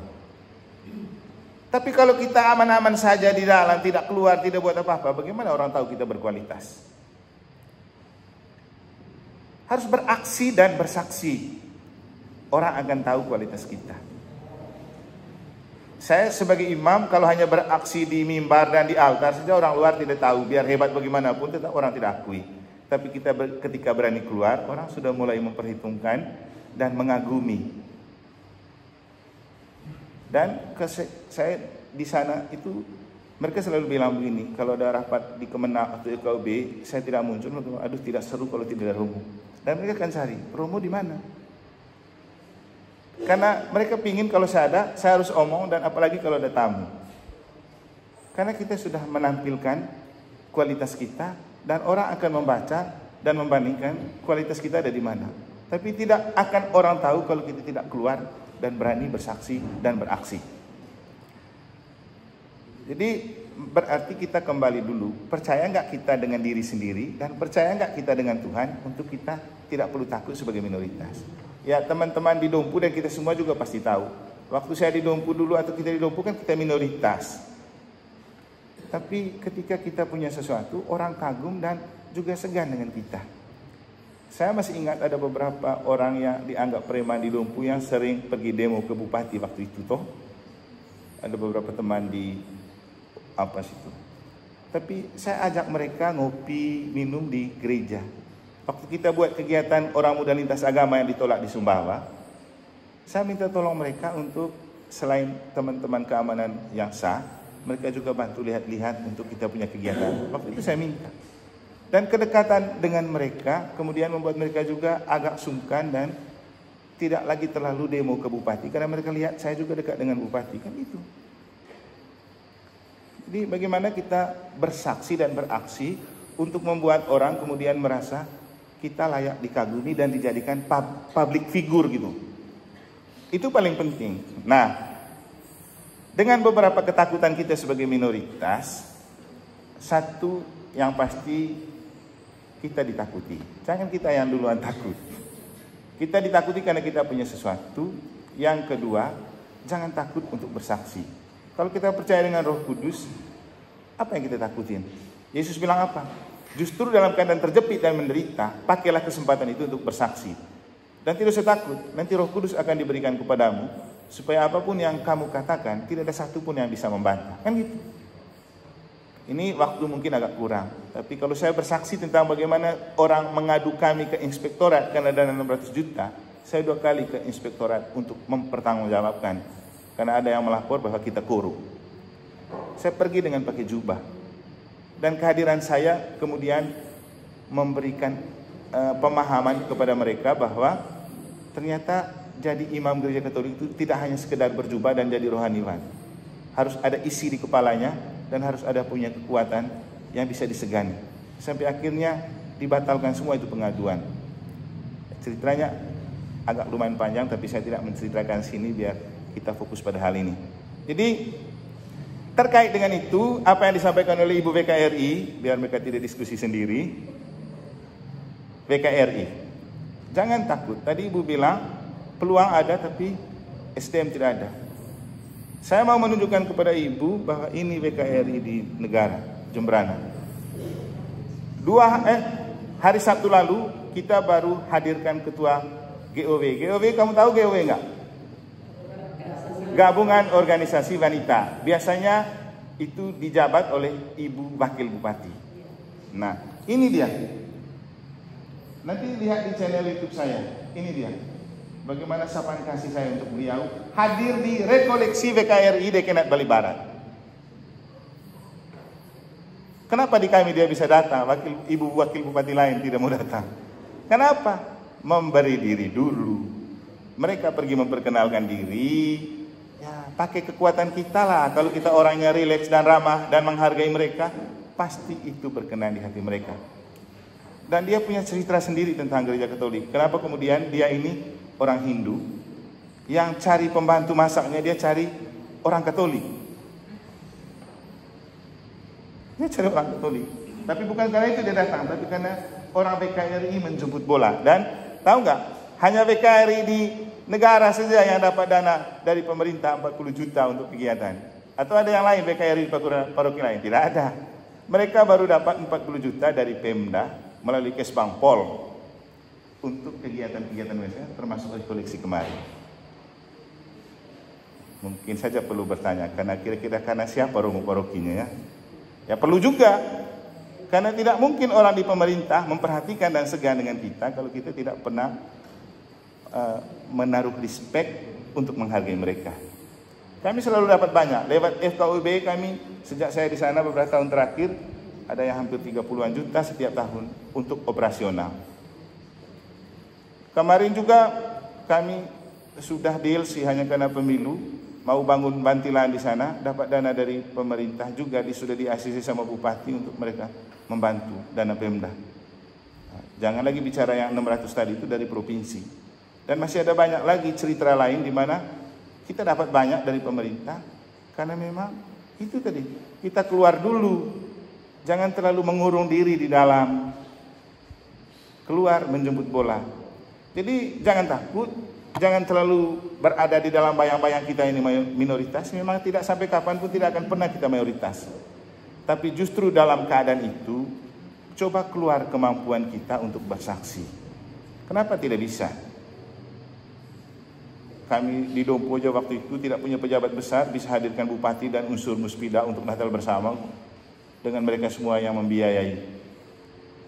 Tapi kalau kita aman-aman saja di dalam, tidak keluar, tidak buat apa-apa, bagaimana orang tahu kita berkualitas? Harus beraksi dan bersaksi. Orang akan tahu kualitas kita. Saya sebagai imam kalau hanya beraksi di mimbar dan di altar saja orang luar tidak tahu, biar hebat bagaimanapun tetap orang tidak akui. Tapi kita ketika berani keluar, orang sudah mulai memperhitungkan dan mengagumi. Dan saya di sana itu mereka selalu bilang begini, kalau ada rapat di Kemenak atau EKUB, saya tidak muncul, aduh tidak seru kalau tidak ada Romo. Dan mereka akan cari, Romo di mana? Karena mereka pingin kalau saya ada, saya harus omong, dan apalagi kalau ada tamu. Karena kita sudah menampilkan kualitas kita, dan orang akan membaca dan membandingkan kualitas kita ada di mana. Tapi tidak akan orang tahu kalau kita tidak keluar dan berani bersaksi dan beraksi. Jadi berarti kita kembali dulu, percaya nggak kita dengan diri sendiri, dan percaya nggak kita dengan Tuhan untuk kita tidak perlu takut sebagai minoritas. Ya, teman-teman di Dompu dan kita semua juga pasti tahu. Waktu saya di Dompu dulu atau kita di Dompu kan kita minoritas. Tapi ketika kita punya sesuatu, orang kagum dan juga segan dengan kita. Saya masih ingat ada beberapa orang yang dianggap preman di Dompu yang sering pergi demo ke Bupati waktu itu toh. Ada beberapa teman di situ. Tapi saya ajak mereka ngopi, minum di gereja. Waktu kita buat kegiatan orang muda lintas agama yang ditolak di Sumbawa, saya minta tolong mereka untuk selain teman-teman keamanan yang sah, mereka juga bantu lihat-lihat untuk kita punya kegiatan. Waktu itu saya minta. Dan kedekatan dengan mereka kemudian membuat mereka juga agak sungkan dan tidak lagi terlalu demo ke Bupati. Karena mereka lihat saya juga dekat dengan Bupati, kan itu. Jadi bagaimana kita bersaksi dan beraksi untuk membuat orang kemudian merasa kita layak dikagumi dan dijadikan public figure gitu. Itu paling penting. Nah, dengan beberapa ketakutan kita sebagai minoritas, satu yang pasti kita ditakuti. Jangan kita yang duluan takut. Kita ditakuti karena kita punya sesuatu. Yang kedua, jangan takut untuk bersaksi. Kalau kita percaya dengan Roh Kudus, apa yang kita takutin? Yesus bilang apa? Justru dalam keadaan terjepit dan menderita, pakailah kesempatan itu untuk bersaksi. Dan tidak usah takut, nanti Roh Kudus akan diberikan kepadamu, supaya apapun yang kamu katakan, tidak ada satupun yang bisa membantah. Kan gitu. Ini waktu mungkin agak kurang. Tapi kalau saya bersaksi tentang bagaimana orang mengadu kami ke inspektorat karena dana 600 juta, saya 2 kali ke inspektorat untuk mempertanggungjawabkan. Karena ada yang melapor bahwa kita korup. Saya pergi dengan pakai jubah. Dan kehadiran saya kemudian memberikan pemahaman kepada mereka bahwa ternyata jadi imam gereja Katolik itu tidak hanya sekedar berjubah dan jadi rohaniwan. Harus ada isi di kepalanya dan harus ada punya kekuatan yang bisa disegani. Sampai akhirnya dibatalkan semua itu pengaduan. Ceritanya agak lumayan panjang, tapi saya tidak menceritakan sini biar kita fokus pada hal ini. Jadi terkait dengan itu, apa yang disampaikan oleh Ibu VKRI, biar mereka tidak diskusi sendiri. VKRI, jangan takut. Tadi Ibu bilang, peluang ada tapi SDM tidak ada. Saya mau menunjukkan kepada Ibu bahwa ini VKRI di negara, Jembrana. Hari Sabtu lalu, kita baru hadirkan ketua GOW. GOW, kamu tahu GOW enggak? Gabungan Organisasi Wanita. Biasanya itu dijabat oleh Ibu Wakil Bupati. Nah, ini dia. Nanti lihat di channel YouTube saya. Ini dia. Bagaimana sapaan kasih saya untuk beliau hadir di rekoleksi VKRI Dekanat Bali Barat. Kenapa di kami dia bisa datang? Ibu Wakil Bupati lain tidak mau datang. Kenapa? Memberi diri dulu. Mereka pergi memperkenalkan diri. Ya, pakai kekuatan kita lah. Kalau kita orangnya rileks dan ramah dan menghargai mereka, pasti itu berkenan di hati mereka. Dan dia punya cerita sendiri tentang gereja Katolik. Kenapa kemudian dia ini orang Hindu yang cari pembantu masaknya, dia cari orang Katolik. Dia cari orang Katolik. Tapi bukan karena itu dia datang, tapi karena orang VKRI menjemput bola. Dan tahu nggak? Hanya VKRI di negara saja yang dapat dana dari pemerintah 40 juta untuk kegiatan. Atau ada yang lain VKRI di paroki lain? Tidak ada. Mereka baru dapat 40 juta dari Pemda melalui Kesbang Pol untuk kegiatan-kegiatan mereka, termasuk koleksi kemarin. Mungkin saja perlu bertanya, karena kira-kira karena siapa romo parokinya ya? Ya perlu juga, karena tidak mungkin orang di pemerintah memperhatikan dan segan dengan kita kalau kita tidak pernah menaruh respect untuk menghargai mereka. Kami selalu dapat banyak lewat FKUB. Kami sejak saya di sana beberapa tahun terakhir ada yang hampir 30-an juta setiap tahun untuk operasional. Kemarin juga kami sudah DLC hanya karena pemilu, mau bangun bantilan di sana, dapat dana dari pemerintah juga, sudah di ACC sama bupati untuk mereka membantu dana Pemda. Jangan lagi bicara yang 600 tadi itu dari provinsi. Dan masih ada banyak lagi cerita lain di mana kita dapat banyak dari pemerintah, karena memang itu tadi, kita keluar dulu, jangan terlalu mengurung diri di dalam, keluar menjemput bola. Jadi jangan takut, jangan terlalu berada di dalam bayang-bayang kita ini minoritas. Memang tidak sampai kapanpun tidak akan pernah kita mayoritas. Tapi justru dalam keadaan itu, coba keluar kemampuan kita untuk bersaksi. Kenapa tidak bisa? Kami di Dompoja waktu itu tidak punya pejabat besar, bisa hadirkan bupati dan unsur muspida untuk Natal bersama dengan mereka semua yang membiayai.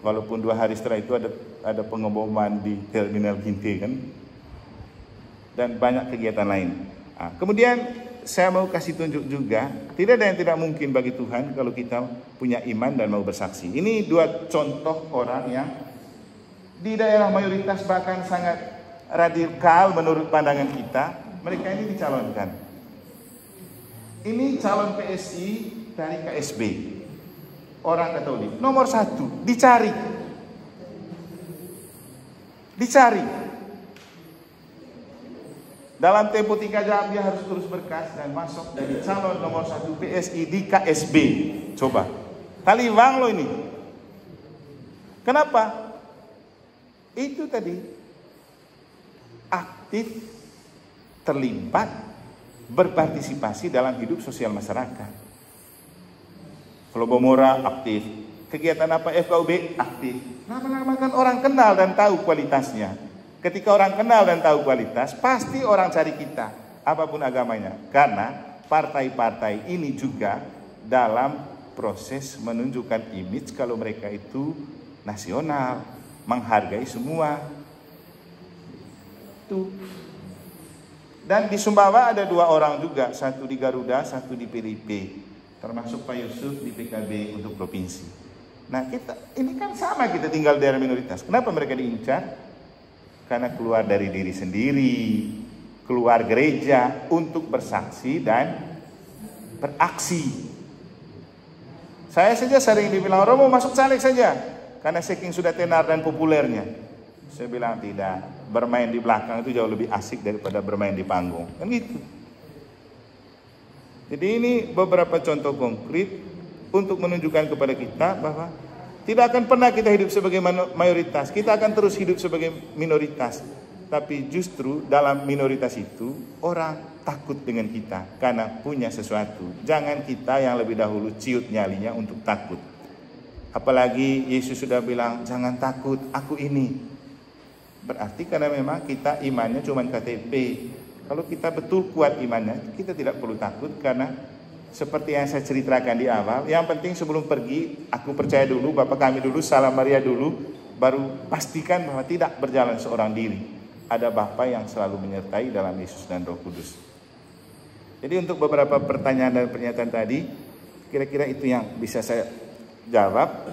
Walaupun 2 hari setelah itu ada pengeboman di Terminal Ginte kan, dan banyak kegiatan lain. Kemudian saya mau kasih tunjuk juga, tidak ada yang tidak mungkin bagi Tuhan kalau kita punya iman dan mau bersaksi. Ini 2 contoh orang yang di daerah mayoritas bahkan sangat radikal menurut pandangan kita, mereka ini dicalonkan. Ini calon PSI dari KSB, orang Katolik, nomor 1, dicari. Dalam tempo 3 jam dia harus terus berkas dan masuk dari calon nomor 1 PSI di KSB. Coba, taliwang loh ini. Kenapa? Itu tadi, aktif, terlibat, berpartisipasi dalam hidup sosial masyarakat. Kolobomora aktif, kegiatan apa FKUB aktif. Lama-lama kan orang kenal dan tahu kualitasnya. Ketika orang kenal dan tahu kualitas, pasti orang cari kita, apapun agamanya. Karena partai-partai ini juga dalam proses menunjukkan image kalau mereka itu nasional, menghargai semua. Dan di Sumbawa ada 2 orang juga, satu di Garuda, satu di PDIP, termasuk Pak Yusuf di PKB untuk provinsi. Nah kita ini kan sama, kita tinggal daerah minoritas. Kenapa mereka diincar? Karena keluar dari diri sendiri, keluar gereja untuk bersaksi dan beraksi. Saya saja sering dibilang, Romo masuk caleg saja, karena saking sudah tenar dan populernya. Saya bilang tidak, bermain di belakang itu jauh lebih asik daripada bermain di panggung, kan gitu. Jadi ini beberapa contoh konkret untuk menunjukkan kepada kita bahwa tidak akan pernah kita hidup sebagai mayoritas, kita akan terus hidup sebagai minoritas. Tapi justru dalam minoritas itu orang takut dengan kita karena punya sesuatu. Jangan kita yang lebih dahulu ciut nyalinya untuk takut. Apalagi Yesus sudah bilang, jangan takut, aku ini. Berarti karena memang kita imannya cuma KTP. Kalau kita betul kuat imannya, kita tidak perlu takut, karena seperti yang saya ceritakan di awal, yang penting sebelum pergi, aku percaya dulu, Bapak kami dulu, Salam Maria dulu, baru pastikan bahwa tidak berjalan seorang diri. Ada Bapa yang selalu menyertai dalam Yesus dan Roh Kudus. Jadi untuk beberapa pertanyaan dan pernyataan tadi, kira-kira itu yang bisa saya jawab.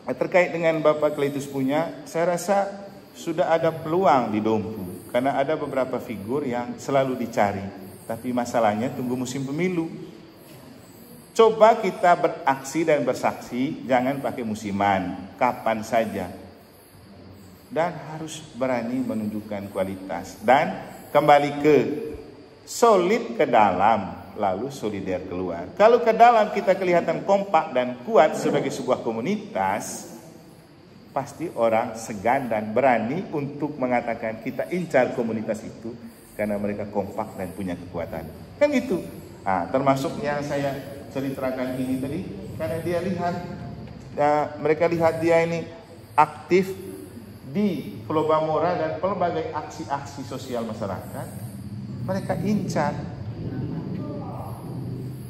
Terkait dengan Bapak Kletus punya, saya rasa sudah ada peluang di Dompu, karena ada beberapa figur yang selalu dicari. Tapi masalahnya tunggu musim pemilu. Coba kita beraksi dan bersaksi, jangan pakai musiman, kapan saja. Dan harus berani menunjukkan kualitas. Dan kembali ke solid ke dalam, lalu solider keluar. Kalau ke dalam kita kelihatan kompak dan kuat sebagai sebuah komunitas, pasti orang segan dan berani untuk mengatakan kita incar komunitas itu karena mereka kompak dan punya kekuatan. Kan itu. Termasuk yang saya ceritakan ini tadi, karena dia lihat, mereka lihat dia ini aktif di Pulau Bamora dan pelbagai aksi-aksi sosial masyarakat, mereka incar.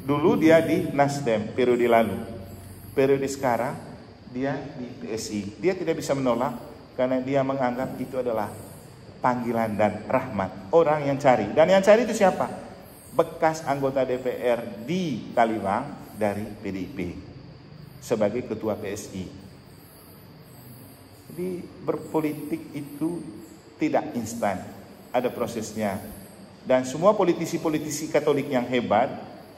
Dulu dia di Nasdem periode lalu. Periode sekarang dia di PSI. Dia tidak bisa menolak karena dia menganggap itu adalah panggilan dan rahmat orang yang cari. Dan yang cari itu siapa? Bekas anggota DPR di Kaliwang dari PDIP sebagai ketua PSI. Jadi berpolitik itu tidak instan, ada prosesnya. Dan semua politisi-politisi Katolik yang hebat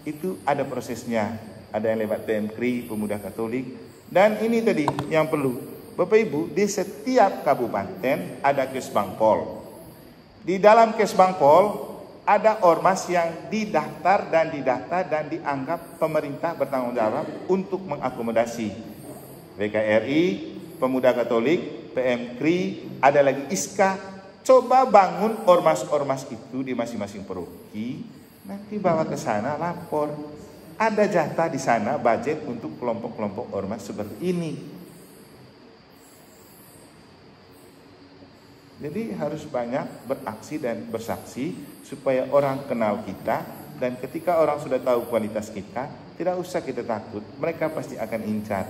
itu ada prosesnya. Ada yang lewat PMKRI, Pemuda Katolik. Dan ini tadi yang perlu, Bapak Ibu, di setiap kabupaten ada Kesbangpol. Di dalam Kesbangpol ada ormas yang didaftar dan dianggap pemerintah bertanggung jawab untuk mengakomodasi. PKRI, Pemuda Katolik, PMKRI, ada lagi ISKA. Coba bangun ormas-ormas itu di masing-masing paroki, nanti bawa ke sana lapor. Ada jatah di sana budget untuk kelompok-kelompok ormas seperti ini. Jadi harus banyak beraksi dan bersaksi supaya orang kenal kita, dan ketika orang sudah tahu kualitas kita, tidak usah kita takut, mereka pasti akan incar.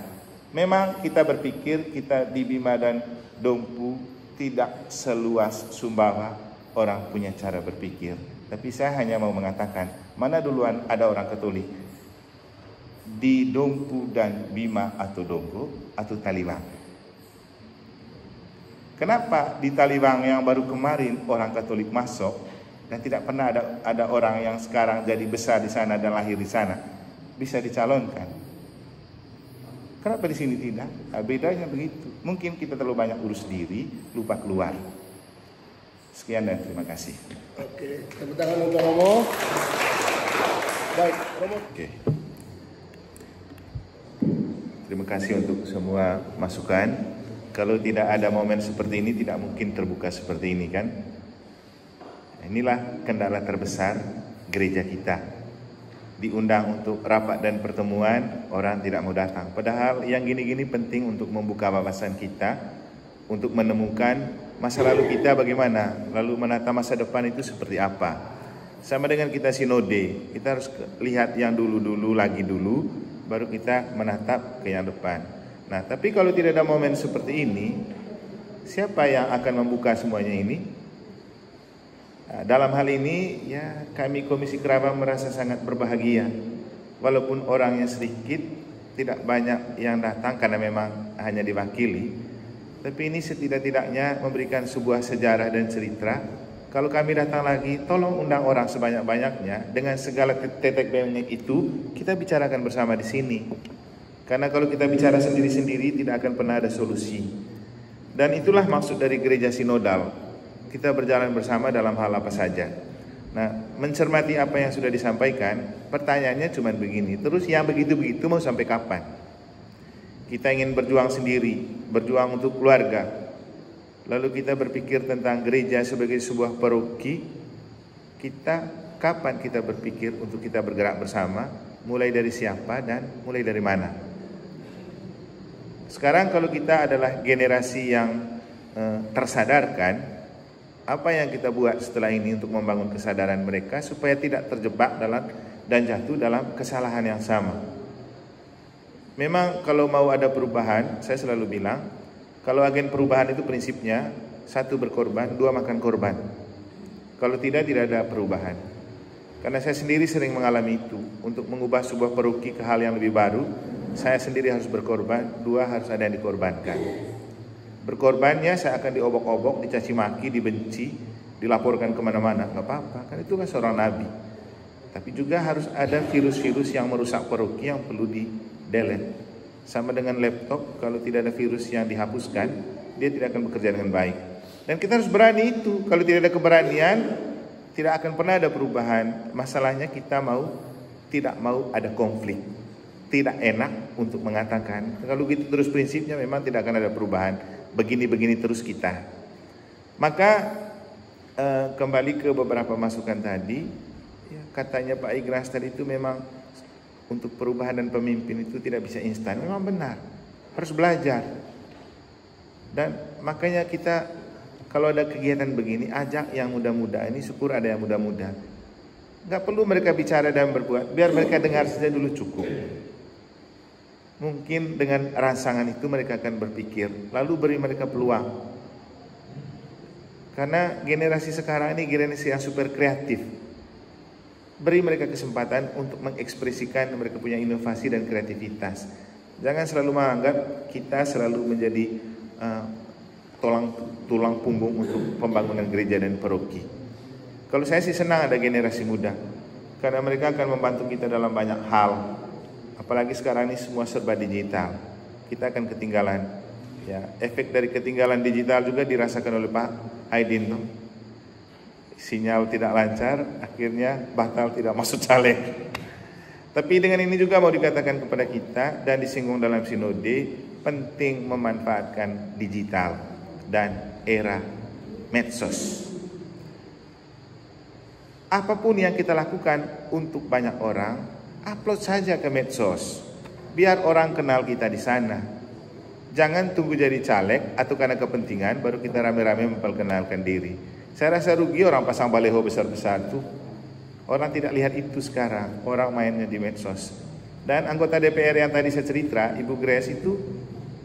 Memang kita berpikir kita di Bima dan Dompu tidak seluas Sumbawa, orang punya cara berpikir. Tapi saya hanya mau mengatakan, mana duluan ada orang Katolik? Di Dompu dan Bima atau Dompu atau Taliwang? Kenapa di Taliwang yang baru kemarin orang Katolik masuk dan tidak pernah ada orang yang sekarang jadi besar di sana dan lahir di sana bisa dicalonkan? Kenapa di sini tidak? Nah, bedanya begitu. Mungkin kita terlalu banyak urus diri, lupa keluar. Sekian dan terima kasih. Oke, tepuk tangan untuk Romo. Baik, Romo. Oke. Terima kasih untuk semua masukan. Kalau tidak ada momen seperti ini, tidak mungkin terbuka seperti ini kan. Inilah kendala terbesar gereja kita. Diundang untuk rapat dan pertemuan, orang tidak mau datang. Padahal yang gini-gini penting untuk membuka wawasan kita, untuk menemukan masa lalu kita bagaimana, lalu menata masa depan itu seperti apa. Sama dengan kita sinode, kita harus lihat yang dulu-dulu lagi dulu, baru kita menatap ke yang depan. Nah, tapi kalau tidak ada momen seperti ini, siapa yang akan membuka semuanya ini? Nah, dalam hal ini, ya kami Komisi Kerabat merasa sangat berbahagia. Walaupun orangnya sedikit, tidak banyak yang datang karena memang hanya diwakili. Tapi ini setidak-tidaknya memberikan sebuah sejarah dan cerita. Kalau kami datang lagi, tolong undang orang sebanyak-banyaknya. Dengan segala tetek bengek itu, kita bicarakan bersama di sini. Karena kalau kita bicara sendiri-sendiri, tidak akan pernah ada solusi. Dan itulah maksud dari gereja sinodal. Kita berjalan bersama dalam hal apa saja. Nah, mencermati apa yang sudah disampaikan, pertanyaannya cuma begini. Terus yang begitu-begitu mau sampai kapan? Kita ingin berjuang sendiri, berjuang untuk keluarga. Lalu kita berpikir tentang gereja sebagai sebuah paroki. Kapan kita berpikir untuk kita bergerak bersama? Mulai dari siapa dan mulai dari mana? Sekarang kalau kita adalah generasi yang tersadarkan, apa yang kita buat setelah ini untuk membangun kesadaran mereka supaya tidak terjebak dan jatuh dalam kesalahan yang sama. Memang kalau mau ada perubahan, saya selalu bilang, kalau agen perubahan itu prinsipnya, 1 berkorban, 2 makan korban. Kalau tidak ada perubahan. Karena saya sendiri sering mengalami itu. Untuk mengubah sebuah paroki ke hal yang lebih baru, saya sendiri harus berkorban, 2 harus ada yang dikorbankan. Berkorbannya saya akan diobok-obok, dicaci maki, dibenci, dilaporkan kemana-mana. Gak apa-apa, kan itu kan seorang nabi. Tapi juga harus ada virus-virus yang merusak paroki yang perlu di-delete. Sama dengan laptop, kalau tidak ada virus yang dihapuskan, dia tidak akan bekerja dengan baik. Dan kita harus berani itu. Kalau tidak ada keberanian, tidak akan pernah ada perubahan. Masalahnya kita tidak mau ada konflik. Tidak enak untuk mengatakan, kalau gitu terus prinsipnya memang tidak akan ada perubahan. Begini-begini terus kita. Maka kembali ke beberapa masukan tadi, ya, katanya Pak Ignas tadi itu memang untuk perubahan dan pemimpin itu tidak bisa instan. Memang benar, harus belajar. Dan makanya kita kalau ada kegiatan begini, ajak yang muda-muda. Ini syukur ada yang muda-muda. Nggak perlu mereka bicara dan berbuat, biar mereka dengar saja dulu cukup. Mungkin dengan rangsangan itu mereka akan berpikir, lalu beri mereka peluang. Karena generasi sekarang ini generasi yang super kreatif. Beri mereka kesempatan untuk mengekspresikan mereka punya inovasi dan kreativitas. Jangan selalu menganggap kita selalu menjadi tulang punggung untuk pembangunan gereja dan paroki. Kalau saya sih senang ada generasi muda, karena mereka akan membantu kita dalam banyak hal. Apalagi sekarang ini semua serba digital, kita akan ketinggalan. Ya, efek dari ketinggalan digital juga dirasakan oleh Pak Aidin. Sinyal tidak lancar, akhirnya batal tidak masuk caleg. Tapi dengan ini juga mau dikatakan kepada kita dan disinggung dalam sinode, penting memanfaatkan digital dan era medsos. Apapun yang kita lakukan untuk banyak orang, upload saja ke medsos, biar orang kenal kita di sana. Jangan tunggu jadi caleg atau karena kepentingan baru kita rame-rame memperkenalkan diri. Saya rasa rugi orang pasang baleho besar-besar tuh. Orang tidak lihat itu sekarang, orang mainnya di medsos. Dan anggota DPR yang tadi saya cerita, Ibu Grace itu,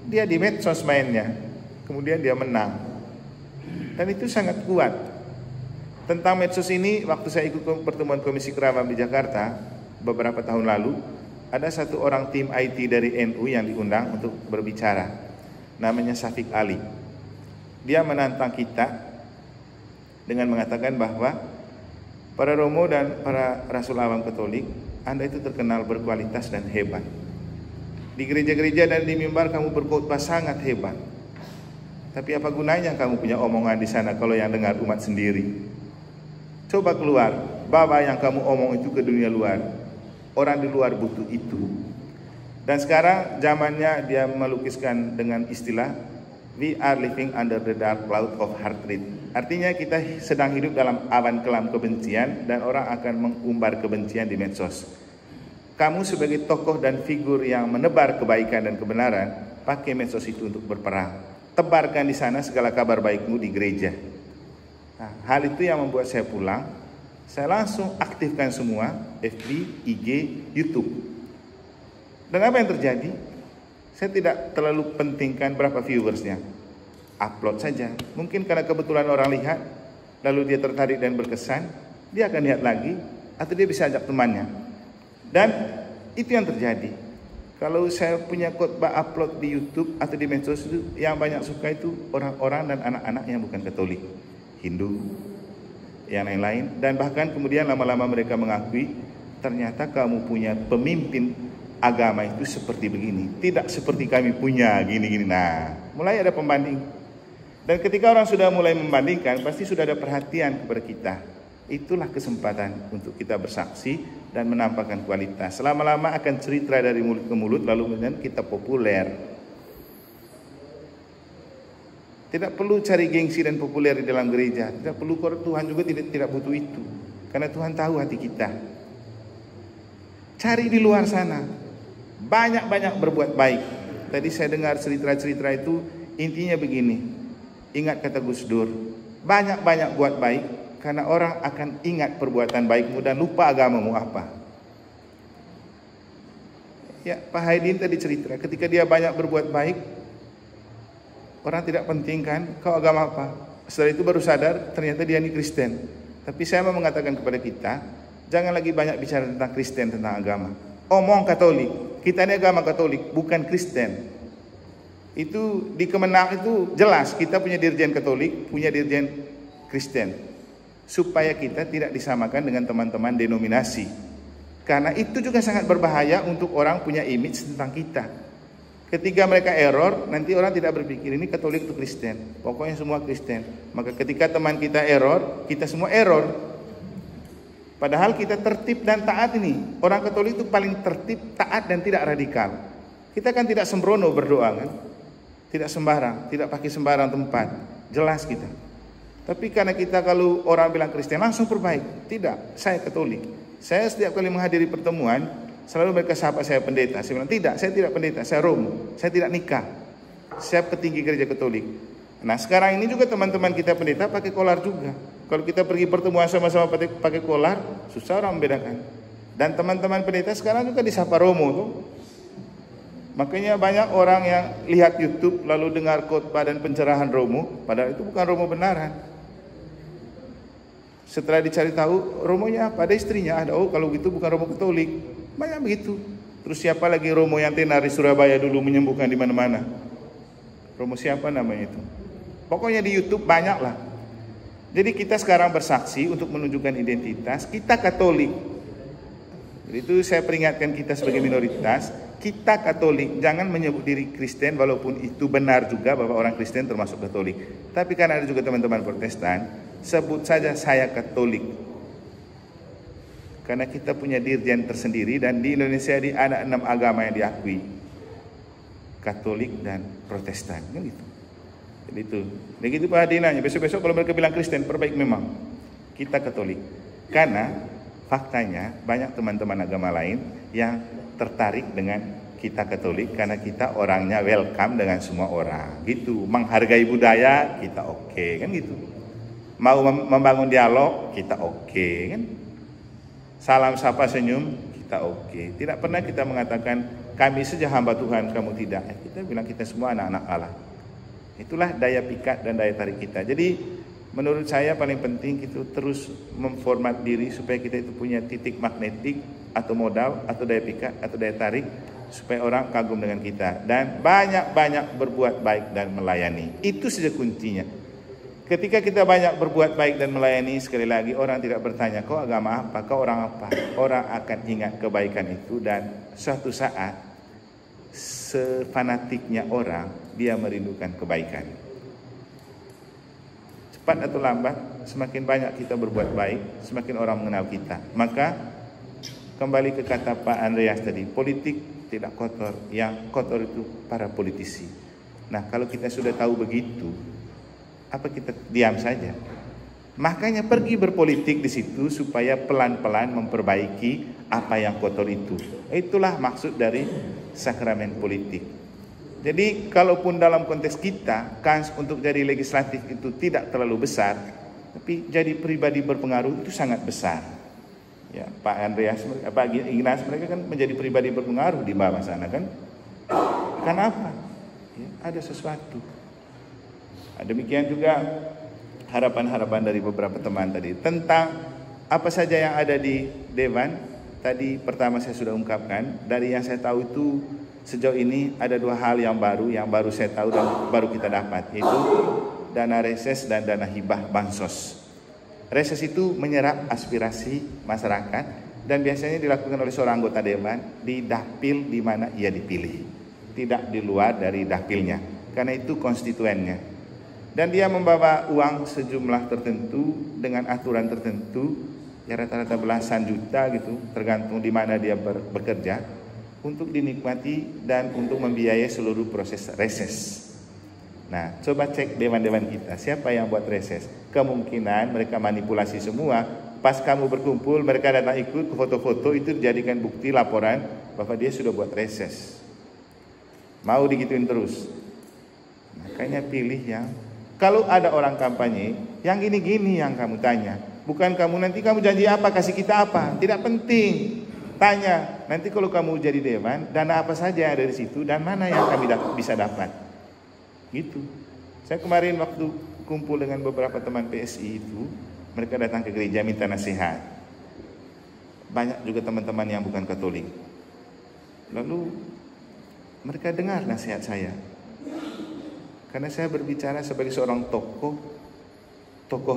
dia di medsos mainnya, kemudian dia menang. Dan itu sangat kuat. Tentang medsos ini, waktu saya ikut pertemuan Komisi Keramam di Jakarta beberapa tahun lalu, ada satu orang tim IT dari NU yang diundang untuk berbicara. Namanya Syafiq Ali. Dia menantang kita dengan mengatakan bahwa para Romo dan para Rasul Awam Katolik, Anda itu terkenal berkualitas dan hebat. Di gereja-gereja dan di mimbar kamu berkhotbah sangat hebat. Tapi apa gunanya kamu punya omongan di sana kalau yang dengar umat sendiri? Coba keluar, bawa yang kamu omong itu ke dunia luar. Orang di luar butuh itu. Dan sekarang zamannya dia melukiskan dengan istilah we are living under the dark cloud of hatred. Artinya kita sedang hidup dalam awan kelam kebencian dan orang akan mengumbar kebencian di medsos. Kamu sebagai tokoh dan figur yang menebar kebaikan dan kebenaran, pakai medsos itu untuk berperang. Tebarkan di sana segala kabar baikmu di gereja. Nah, hal itu yang membuat saya pulang. Saya langsung aktifkan semua FB, IG, YouTube. Dan apa yang terjadi? Saya tidak terlalu pentingkan berapa viewersnya. Upload saja. Mungkin karena kebetulan orang lihat, lalu dia tertarik dan berkesan, dia akan lihat lagi, atau dia bisa ajak temannya. Dan itu yang terjadi. Kalau saya punya khotbah upload di YouTube atau di medsos itu, yang banyak suka itu orang-orang dan anak-anak yang bukan Katolik, Hindu, yang lain-lain. Dan bahkan kemudian lama-lama mereka mengakui, ternyata kamu punya pemimpin agama itu seperti begini, tidak seperti kami punya gini-gini. Nah, mulai ada pembanding. Dan ketika orang sudah mulai membandingkan, pasti sudah ada perhatian kepada kita. Itulah kesempatan untuk kita bersaksi dan menampakkan kualitas. Lama-lama akan cerita dari mulut ke mulut, lalu kemudian kita populer. Tidak perlu cari gengsi dan populer di dalam gereja. Tidak perlu, Tuhan juga tidak butuh itu. Karena Tuhan tahu hati kita. Cari di luar sana. Banyak-banyak berbuat baik. Tadi saya dengar cerita-cerita itu, intinya begini. Ingat kata Gus Dur. Banyak-banyak buat baik, karena orang akan ingat perbuatan baikmu dan lupa agamamu apa. Ya, Pak Haidin tadi cerita, ketika dia banyak berbuat baik, orang tidak pentingkan kau agama apa. Setelah itu baru sadar ternyata dia ini Kristen. Tapi saya mau mengatakan kepada kita, jangan lagi banyak bicara tentang Kristen, tentang agama. Omong Katolik, kita ini agama Katolik, bukan Kristen. Itu di Kemenang itu jelas, kita punya dirjen Katolik, punya dirjen Kristen. Supaya kita tidak disamakan dengan teman-teman denominasi. Karena itu juga sangat berbahaya untuk orang punya image tentang kita. Ketika mereka error, nanti orang tidak berpikir ini Katolik atau Kristen. Pokoknya semua Kristen. Maka ketika teman kita error, kita semua error. Padahal kita tertib dan taat ini. Orang Katolik itu paling tertib, taat dan tidak radikal. Kita kan tidak sembrono berdoa kan. Tidak sembarang, tidak pakai sembarang tempat. Jelas kita. Tapi karena kita kalau orang bilang Kristen langsung perbaik. Tidak, saya Katolik. Saya setiap kali menghadiri pertemuan, selalu mereka sapa saya pendeta. Saya bilang, tidak, saya tidak pendeta, saya Romo. Saya tidak nikah. Saya petinggi gereja Katolik. Nah sekarang ini juga teman-teman kita pendeta pakai kolar juga. Kalau kita pergi pertemuan sama-sama pakai kolar, susah orang membedakan. Dan teman-teman pendeta sekarang juga disapa Romo tuh. Makanya banyak orang yang lihat YouTube lalu dengar khotbah dan pencerahan Romo, padahal itu bukan Romo benaran. Setelah dicari tahu, Romonya apa? Ada istrinya, ada. Oh, kalau gitu bukan Romo Katolik. Banyak begitu. Terus siapa lagi Romo yang tenar di Surabaya dulu menyembuhkan di mana-mana? Romo siapa namanya itu? Pokoknya di YouTube banyak lah. Jadi kita sekarang bersaksi untuk menunjukkan identitas kita Katolik. Jadi itu saya peringatkan kita sebagai minoritas, kita Katolik, jangan menyebut diri Kristen walaupun itu benar juga bahwa orang Kristen termasuk Katolik. Tapi karena ada juga teman-teman Protestan, sebut saja saya Katolik. Karena kita punya dirjen tersendiri dan di Indonesia ada 6 agama yang diakui. Katolik dan Protestan, kan gitu. Jadi itu. Begitu Pak Hadi nanya, besok-besok kalau mereka bilang Kristen, perbaik memang. Kita Katolik. Karena faktanya banyak teman-teman agama lain yang tertarik dengan kita Katolik karena kita orangnya welcome dengan semua orang. Gitu. Menghargai budaya, kita oke, kan gitu. Mau membangun dialog, kita oke, kan. Salam sapa senyum, kita oke. Tidak pernah kita mengatakan kami saja hamba Tuhan, kamu tidak. Kita bilang kita semua anak-anak Allah. Itulah daya pikat dan daya tarik kita. Jadi menurut saya paling penting itu terus memformat diri supaya kita itu punya titik magnetik atau modal atau daya pikat atau daya tarik supaya orang kagum dengan kita dan banyak-banyak berbuat baik dan melayani. Itu saja kuncinya. Ketika kita banyak berbuat baik dan melayani, sekali lagi orang tidak bertanya kau agama apa, kau orang apa. Orang akan ingat kebaikan itu dan suatu saat sefanatiknya orang dia merindukan kebaikan. Cepat atau lambat, semakin banyak kita berbuat baik, semakin orang mengenal kita. Maka kembali ke kata Pak Andreas tadi, politik tidak kotor, yang kotor itu para politisi. Nah, kalau kita sudah tahu begitu, apa kita diam saja? Makanya pergi berpolitik di situ supaya pelan-pelan memperbaiki apa yang kotor itu. Itulah maksud dari sakramen politik. Jadi kalaupun dalam konteks kita kans untuk jadi legislatif itu tidak terlalu besar, tapi jadi pribadi berpengaruh itu sangat besar. Ya, Pak Andreas, Pak Ignas mereka kan menjadi pribadi berpengaruh di bawah sana kan? Kenapa? Ya, ada sesuatu. Demikian juga harapan-harapan dari beberapa teman tadi tentang apa saja yang ada di Dewan. Tadi pertama saya sudah ungkapkan, dari yang saya tahu itu sejauh ini ada 2 hal yang baru saya tahu dan baru kita dapat, yaitu dana reses dan dana hibah bansos. Reses itu menyerap aspirasi masyarakat dan biasanya dilakukan oleh seorang anggota Dewan di dapil di mana ia dipilih, tidak di luar dari dapilnya, karena itu konstituennya. Dan dia membawa uang sejumlah tertentu dengan aturan tertentu, ya rata-rata belasan juta gitu, tergantung di mana dia bekerja, untuk dinikmati dan untuk membiayai seluruh proses reses. Nah, coba cek dewan-dewan kita, siapa yang buat reses? Kemungkinan mereka manipulasi semua. Pas kamu berkumpul, mereka datang ikut ke foto-foto, itu dijadikan bukti laporan bahwa dia sudah buat reses. Mau digituin terus. Makanya pilih yang, kalau ada orang kampanye, yang gini-gini yang kamu tanya. Bukan kamu nanti kamu janji apa, kasih kita apa. Tidak penting. Tanya, nanti kalau kamu jadi dewan, dana apa saja ada di situ dan mana yang kami bisa dapat. Gitu. Saya kemarin waktu kumpul dengan beberapa teman PSI itu, mereka datang ke gereja minta nasihat. Banyak juga teman-teman yang bukan Katolik. Lalu mereka dengar nasihat saya. Karena saya berbicara sebagai seorang tokoh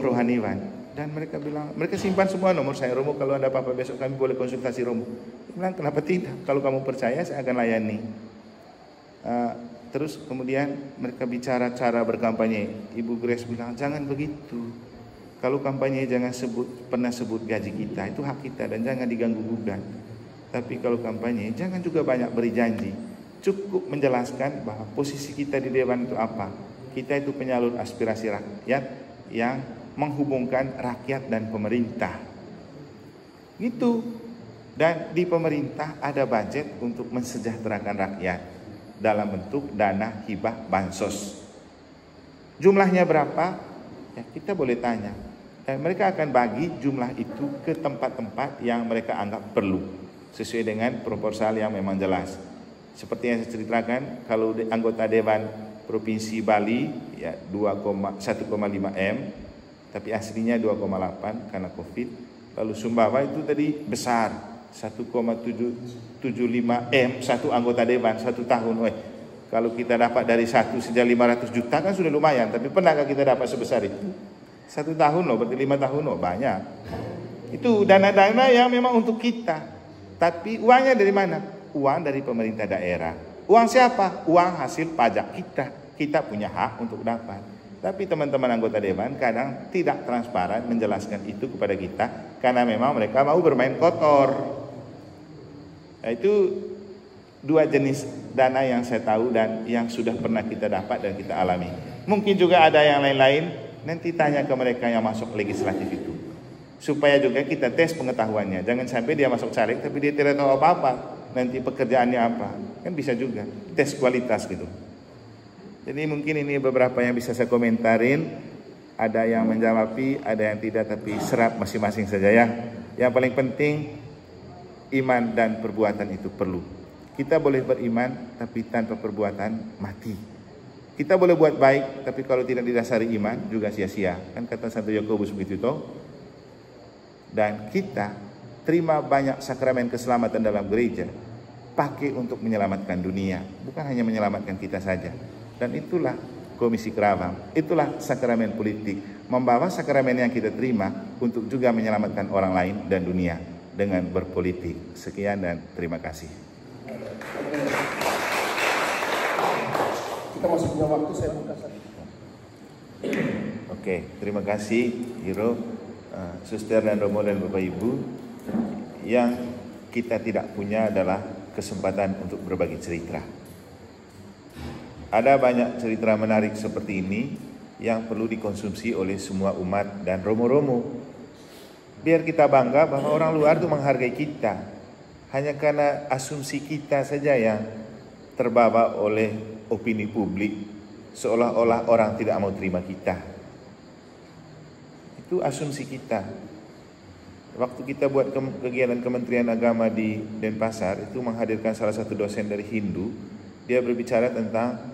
rohaniwan. Dan mereka bilang, mereka simpan semua nomor saya. Romo, kalau ada apa-apa besok kami boleh konsultasi Romo. Saya bilang, kenapa tidak? Kalau kamu percaya saya akan layani. Terus kemudian mereka bicara cara berkampanye. Ibu Grace bilang, jangan begitu. Kalau kampanye jangan pernah sebut gaji kita, itu hak kita dan jangan diganggu gugat. Tapi kalau kampanye jangan juga banyak beri janji. Cukup menjelaskan bahwa posisi kita di dewan itu apa. Kita itu penyalur aspirasi rakyat yang menghubungkan rakyat dan pemerintah. Gitu. Dan di pemerintah ada budget untuk mensejahterakan rakyat dalam bentuk dana hibah bansos. Jumlahnya berapa? Ya, kita boleh tanya. Dan mereka akan bagi jumlah itu ke tempat-tempat yang mereka anggap perlu, sesuai dengan proposal yang memang jelas. Seperti yang saya ceritakan, kalau anggota Dewan Provinsi Bali ya 1,5 M, tapi aslinya 2,8 karena Covid. Lalu Sumbawa itu tadi besar, 1,75 M satu anggota Dewan 1 tahun. Kalau kita dapat dari satu sejak 500 juta kan sudah lumayan, tapi pernahkah kita dapat sebesar itu? 1 tahun loh, berarti 5 tahun loh, banyak. Itu dana-dana yang memang untuk kita. Tapi uangnya dari mana? Uang dari pemerintah daerah. Uang siapa? Uang hasil pajak kita. Kita punya hak untuk dapat. Tapi teman-teman anggota Dewan kadang tidak transparan menjelaskan itu kepada kita, karena memang mereka mau bermain kotor. Nah, itu 2 jenis dana yang saya tahu dan yang sudah pernah kita dapat dan kita alami. Mungkin juga ada yang lain-lain. Nanti tanya ke mereka yang masuk legislatif itu, supaya juga kita tes pengetahuannya. Jangan sampai dia masuk caleg tapi dia tidak tahu apa-apa, nanti pekerjaannya apa, kan bisa juga tes kualitas gitu. Jadi mungkin ini beberapa yang bisa saya komentarin. Ada yang menjawabi, ada yang tidak, tapi serap masing-masing saja ya. Yang paling penting, iman dan perbuatan itu perlu. Kita boleh beriman tapi tanpa perbuatan mati. Kita boleh buat baik, tapi kalau tidak didasari iman juga sia-sia. Kan kata Santo Yakobus begitu toh. Dan kita terima banyak sakramen keselamatan dalam gereja, pakai untuk menyelamatkan dunia, bukan hanya menyelamatkan kita saja. Dan itulah Komisi Kerawang, itulah sakramen politik, membawa sakramen yang kita terima untuk juga menyelamatkan orang lain dan dunia dengan berpolitik. Sekian dan terima kasih. Kita masih punya waktu, saya buka saja. Oke, terima kasih Hiro, Suster dan Romo dan Bapak Ibu. Yang kita tidak punya adalah kesempatan untuk berbagi cerita. Ada banyak cerita menarik seperti ini yang perlu dikonsumsi oleh semua umat dan romo-romo. Biar kita bangga bahwa orang luar itu menghargai kita. Hanya karena asumsi kita saja yang terbawa oleh opini publik, seolah-olah orang tidak mau terima kita. Itu asumsi kita. Waktu kita buat kegiatan Kementerian Agama di Denpasar, itu menghadirkan salah satu dosen dari Hindu. Dia berbicara tentang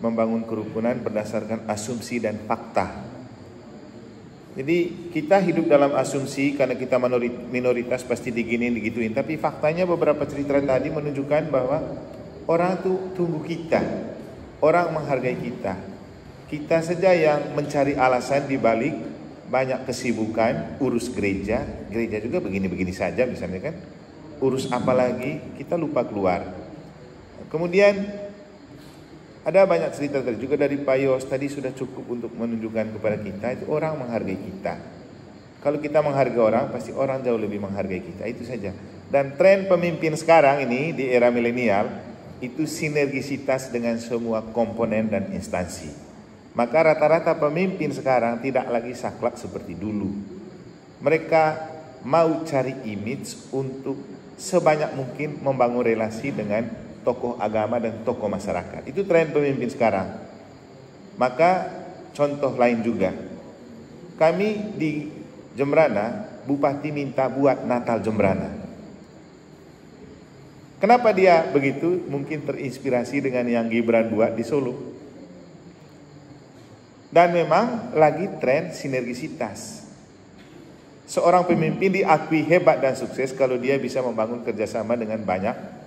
membangun kerukunan berdasarkan asumsi dan fakta. Jadi kita hidup dalam asumsi karena kita minoritas pasti diginiin, digituin. Tapi faktanya beberapa cerita tadi menunjukkan bahwa orang tuh tunggu kita, orang menghargai kita. Kita saja yang mencari alasan di balik banyak kesibukan, urus gereja, gereja juga begini-begini saja misalnya kan. Urus apa lagi, kita lupa keluar. Kemudian ada banyak cerita tadi juga dari Pak Yos tadi sudah cukup untuk menunjukkan kepada kita itu orang menghargai kita. Kalau kita menghargai orang, pasti orang jauh lebih menghargai kita, itu saja. Dan tren pemimpin sekarang ini di era milenial itu sinergisitas dengan semua komponen dan instansi. Maka rata-rata pemimpin sekarang tidak lagi saklek seperti dulu. Mereka mau cari image untuk sebanyak mungkin membangun relasi dengan tokoh agama dan tokoh masyarakat. Itu tren pemimpin sekarang. Maka contoh lain juga. Kami di Jembrana, Bupati minta buat Natal Jembrana. Kenapa dia begitu? Mungkin terinspirasi dengan yang Gibran buat di Solo. Dan memang lagi tren sinergisitas. Seorang pemimpin diakui hebat dan sukses kalau dia bisa membangun kerjasama dengan banyak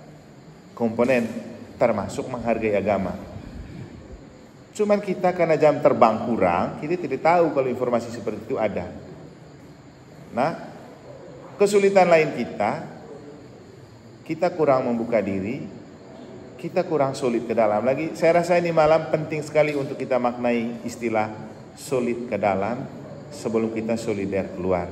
komponen, termasuk menghargai agama. Cuman kita karena jam terbang kurang, kita tidak tahu kalau informasi seperti itu ada. Nah, kesulitan lain kita kurang membuka diri, kita kurang solid ke dalam. Lagi, saya rasa ini malam penting sekali untuk kita maknai istilah solid ke dalam sebelum kita solider keluar.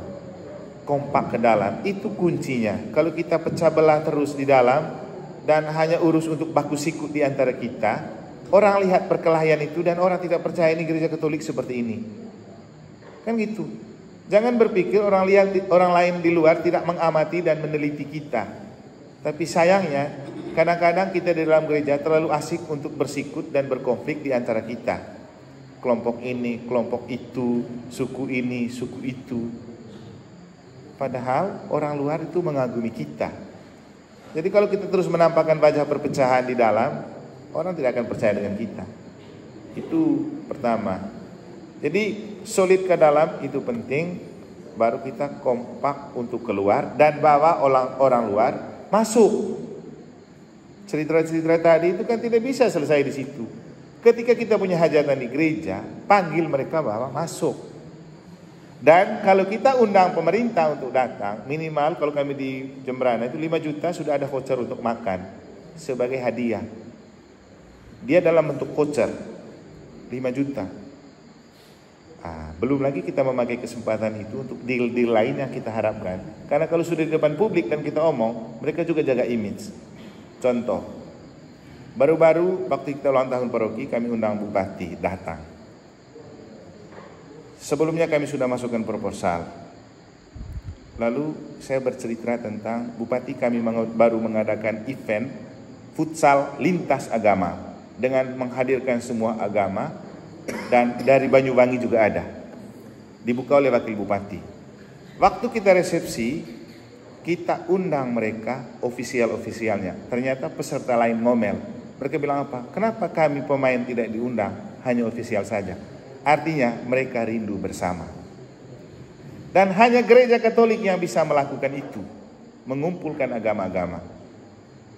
Kompak ke dalam, itu kuncinya. Kalau kita pecah belah terus di dalam, dan hanya urus untuk baku sikut di antara kita, orang lihat perkelahian itu dan orang tidak percaya ini gereja Katolik seperti ini. Kan gitu. Jangan berpikir orang lain di luar tidak mengamati dan meneliti kita. Tapi sayangnya, kadang-kadang kita di dalam gereja terlalu asik untuk bersikut dan berkonflik di antara kita. kelompok ini, kelompok itu, suku ini, suku itu. Padahal orang luar itu mengagumi kita. Jadi kalau kita terus menampakkan wajah perpecahan di dalam, orang tidak akan percaya dengan kita. Itu pertama. Jadi solid ke dalam itu penting, baru kita kompak untuk keluar dan bawa orang luar masuk. Cerita-cerita tadi itu kan tidak bisa selesai di situ. Ketika kita punya hajatan di gereja, panggil mereka bawa masuk. Dan kalau kita undang pemerintah untuk datang, minimal kalau kami di Jemberana itu 5 juta sudah ada voucher untuk makan sebagai hadiah. Dia dalam bentuk voucher 5 juta. Belum lagi kita memakai kesempatan itu untuk deal-deal lain yang kita harapkan. Karena kalau sudah di depan publik dan kita omong, mereka juga jaga image. Contoh, baru-baru waktu kita ulang tahun paroki, kami undang bupati datang. Sebelumnya kami sudah masukkan proposal. Lalu saya bercerita tentang bupati kami baru mengadakan event futsal lintas agama dengan menghadirkan semua agama dan dari Banyuwangi juga ada. Dibuka oleh wakil bupati. Waktu kita resepsi, kita undang mereka ofisialnya. Ternyata peserta lain ngomel. Mereka bilang apa? Kenapa kami pemain tidak diundang, hanya ofisial saja? Artinya mereka rindu bersama. Dan hanya gereja Katolik yang bisa melakukan itu, mengumpulkan agama-agama.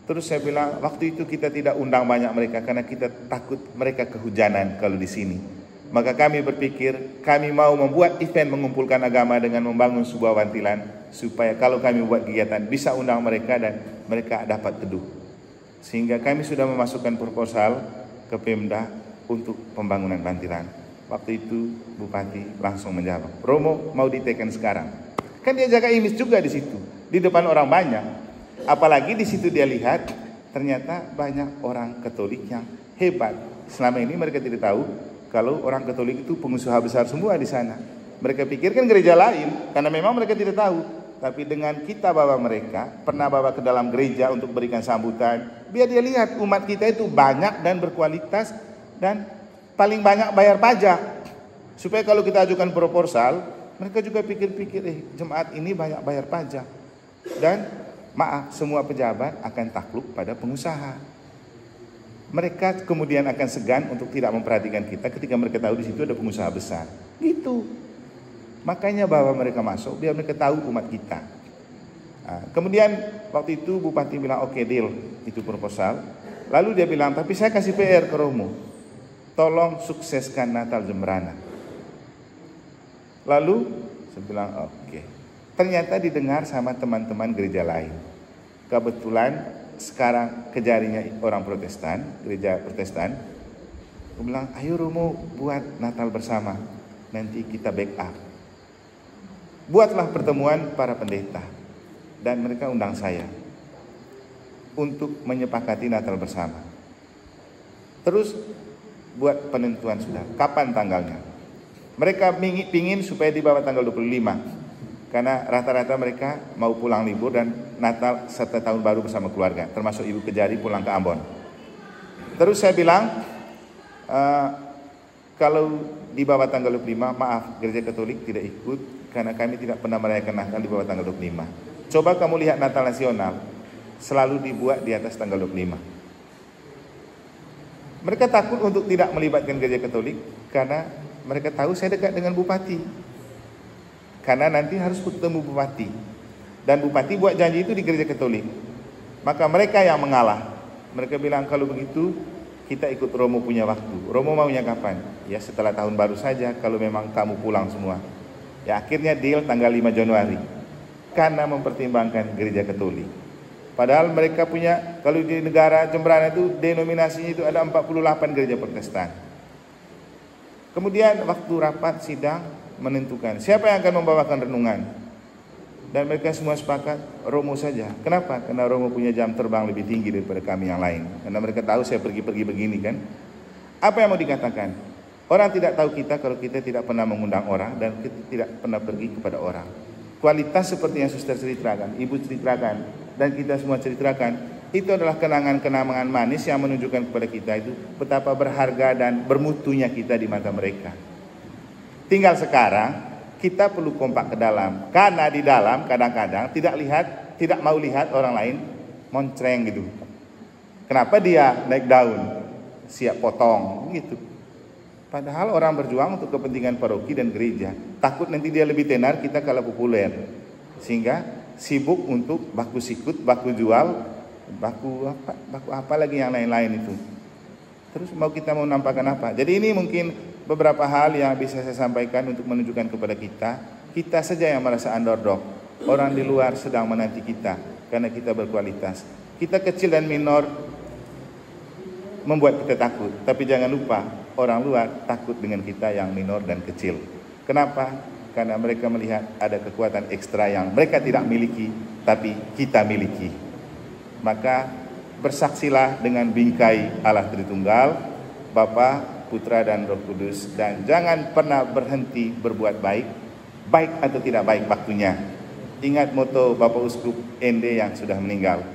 Terus saya bilang, waktu itu kita tidak undang banyak mereka karena kita takut mereka kehujanan kalau di sini. Maka kami berpikir, kami mau membuat event mengumpulkan agama dengan membangun sebuah wantilan supaya kalau kami buat kegiatan bisa undang mereka dan mereka dapat teduh. Sehingga kami sudah memasukkan proposal ke Pemda untuk pembangunan wantilan. Waktu itu bupati langsung menjawab, Romo mau diteken sekarang. Kan dia jaga image juga di situ, di depan orang banyak. Apalagi di situ dia lihat ternyata banyak orang Katolik yang hebat. Selama ini mereka tidak tahu kalau orang Katolik itu pengusaha besar semua di sana. Mereka pikir kan gereja lain karena memang mereka tidak tahu. Tapi dengan kita bawa mereka, pernah bawa ke dalam gereja untuk berikan sambutan, biar dia lihat umat kita itu banyak dan berkualitas dan paling banyak bayar pajak. Supaya kalau kita ajukan proposal, mereka juga pikir-pikir, jemaat ini banyak bayar pajak. Dan maaf, semua pejabat akan takluk pada pengusaha. Mereka kemudian akan segan untuk tidak memperhatikan kita ketika mereka tahu di situ ada pengusaha besar. Gitu. Makanya bawa mereka masuk biar mereka tahu umat kita. Kemudian waktu itu bupati bilang oke, deal, itu proposal. Lalu dia bilang, tapi saya kasih PR ke Romo. Tolong sukseskan Natal Jemberana. Lalu saya bilang oke. Ternyata didengar sama teman-teman gereja lain. Kebetulan sekarang kejarinya orang Protestan, gereja Protestan. Aku bilang, ayo Romo buat Natal bersama. Nanti kita backup. Buatlah pertemuan para pendeta. Dan mereka undang saya untuk menyepakati Natal bersama. Terus buat penentuan sudah, kapan tanggalnya. Mereka pingin supaya di bawah tanggal 25. Karena rata-rata mereka mau pulang libur dan Natal serta tahun baru bersama keluarga. Termasuk Ibu Kejari pulang ke Ambon. Terus saya bilang, kalau di bawah tanggal 25, maaf, gereja Katolik tidak ikut. Karena kami tidak pernah merayakan Natal di bawah tanggal 25. Coba kamu lihat Natal nasional, selalu dibuat di atas tanggal 25. Mereka takut untuk tidak melibatkan gereja Katolik karena mereka tahu saya dekat dengan bupati. Karena nanti harus ketemu bupati. Dan bupati buat janji itu di gereja Katolik. Maka mereka yang mengalah. Mereka bilang kalau begitu kita ikut Romo punya waktu. Romo maunya kapan? Ya setelah tahun baru saja kalau memang kamu pulang semua. Ya akhirnya deal tanggal 5 Januari. Karena mempertimbangkan gereja Katolik. Padahal mereka punya, kalau di negara Jemberana itu denominasinya itu ada 48 gereja Protestan. Kemudian waktu rapat sidang menentukan siapa yang akan membawakan renungan. Dan mereka semua sepakat Romo saja. Kenapa? Karena Romo punya jam terbang lebih tinggi daripada kami yang lain. Karena mereka tahu saya pergi-pergi begini kan. Apa yang mau dikatakan? Orang tidak tahu kita kalau kita tidak pernah mengundang orang dan kita tidak pernah pergi kepada orang. Kualitas seperti yang suster ceritakan, ibu ceritakan, dan kita semua ceritakan, Itu adalah kenangan-kenangan manis yang menunjukkan kepada kita itu betapa berharga dan bermutunya kita di mata mereka. Tinggal sekarang kita perlu kompak ke dalam, karena di dalam kadang-kadang tidak mau lihat orang lain moncreng gitu. Kenapa dia naik daun, siap potong gitu. Padahal orang berjuang untuk kepentingan paroki dan gereja. Takut nanti dia lebih tenar, kita kalah populer. Sehingga sibuk untuk baku sikut, baku jual, baku apa lagi yang lain-lain itu. Terus kita mau nampakkan apa? Jadi ini mungkin beberapa hal yang bisa saya sampaikan untuk menunjukkan kepada kita saja yang merasa underdog. Orang di luar sedang menanti kita karena kita berkualitas. Kita kecil dan minor membuat kita takut, tapi jangan lupa orang luar takut dengan kita yang minor dan kecil. Kenapa? Karena mereka melihat ada kekuatan ekstra yang mereka tidak miliki, tapi kita miliki. Maka bersaksilah dengan bingkai Allah Tritunggal, Bapa, Putra dan Roh Kudus, dan jangan pernah berhenti berbuat baik, baik atau tidak baik waktunya. Ingat moto Bapak Uskup Ende yang sudah meninggal.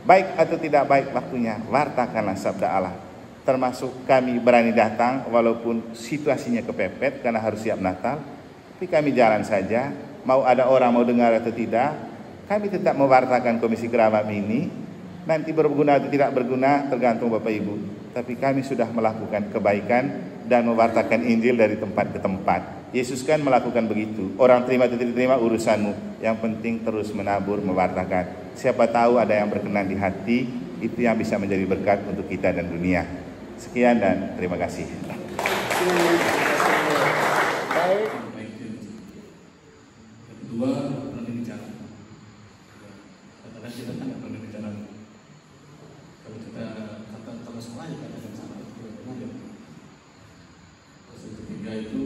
Baik atau tidak baik waktunya, wartakanlah sabda Allah. Termasuk kami berani datang walaupun situasinya kepepet karena harus siap Natal. Tapi kami jalan saja, mau ada orang mau dengar atau tidak, kami tetap mewartakan Komisi Keramam ini. Nanti berguna atau tidak berguna tergantung Bapak Ibu. Tapi kami sudah melakukan kebaikan dan mewartakan Injil dari tempat ke tempat. Yesus kan melakukan begitu. Orang terima atau tidak terima urusanmu. Yang penting terus menabur, mewartakan. Siapa tahu ada yang berkenan di hati, itu yang bisa menjadi berkat untuk kita dan dunia. Sekian dan terima kasih. Baik. Yang kedua, nanti bicara. Katakan kita kan nggak pernah bicara. Kalau kita kata kalau salah ya katakan salah. Terus yang ketiga itu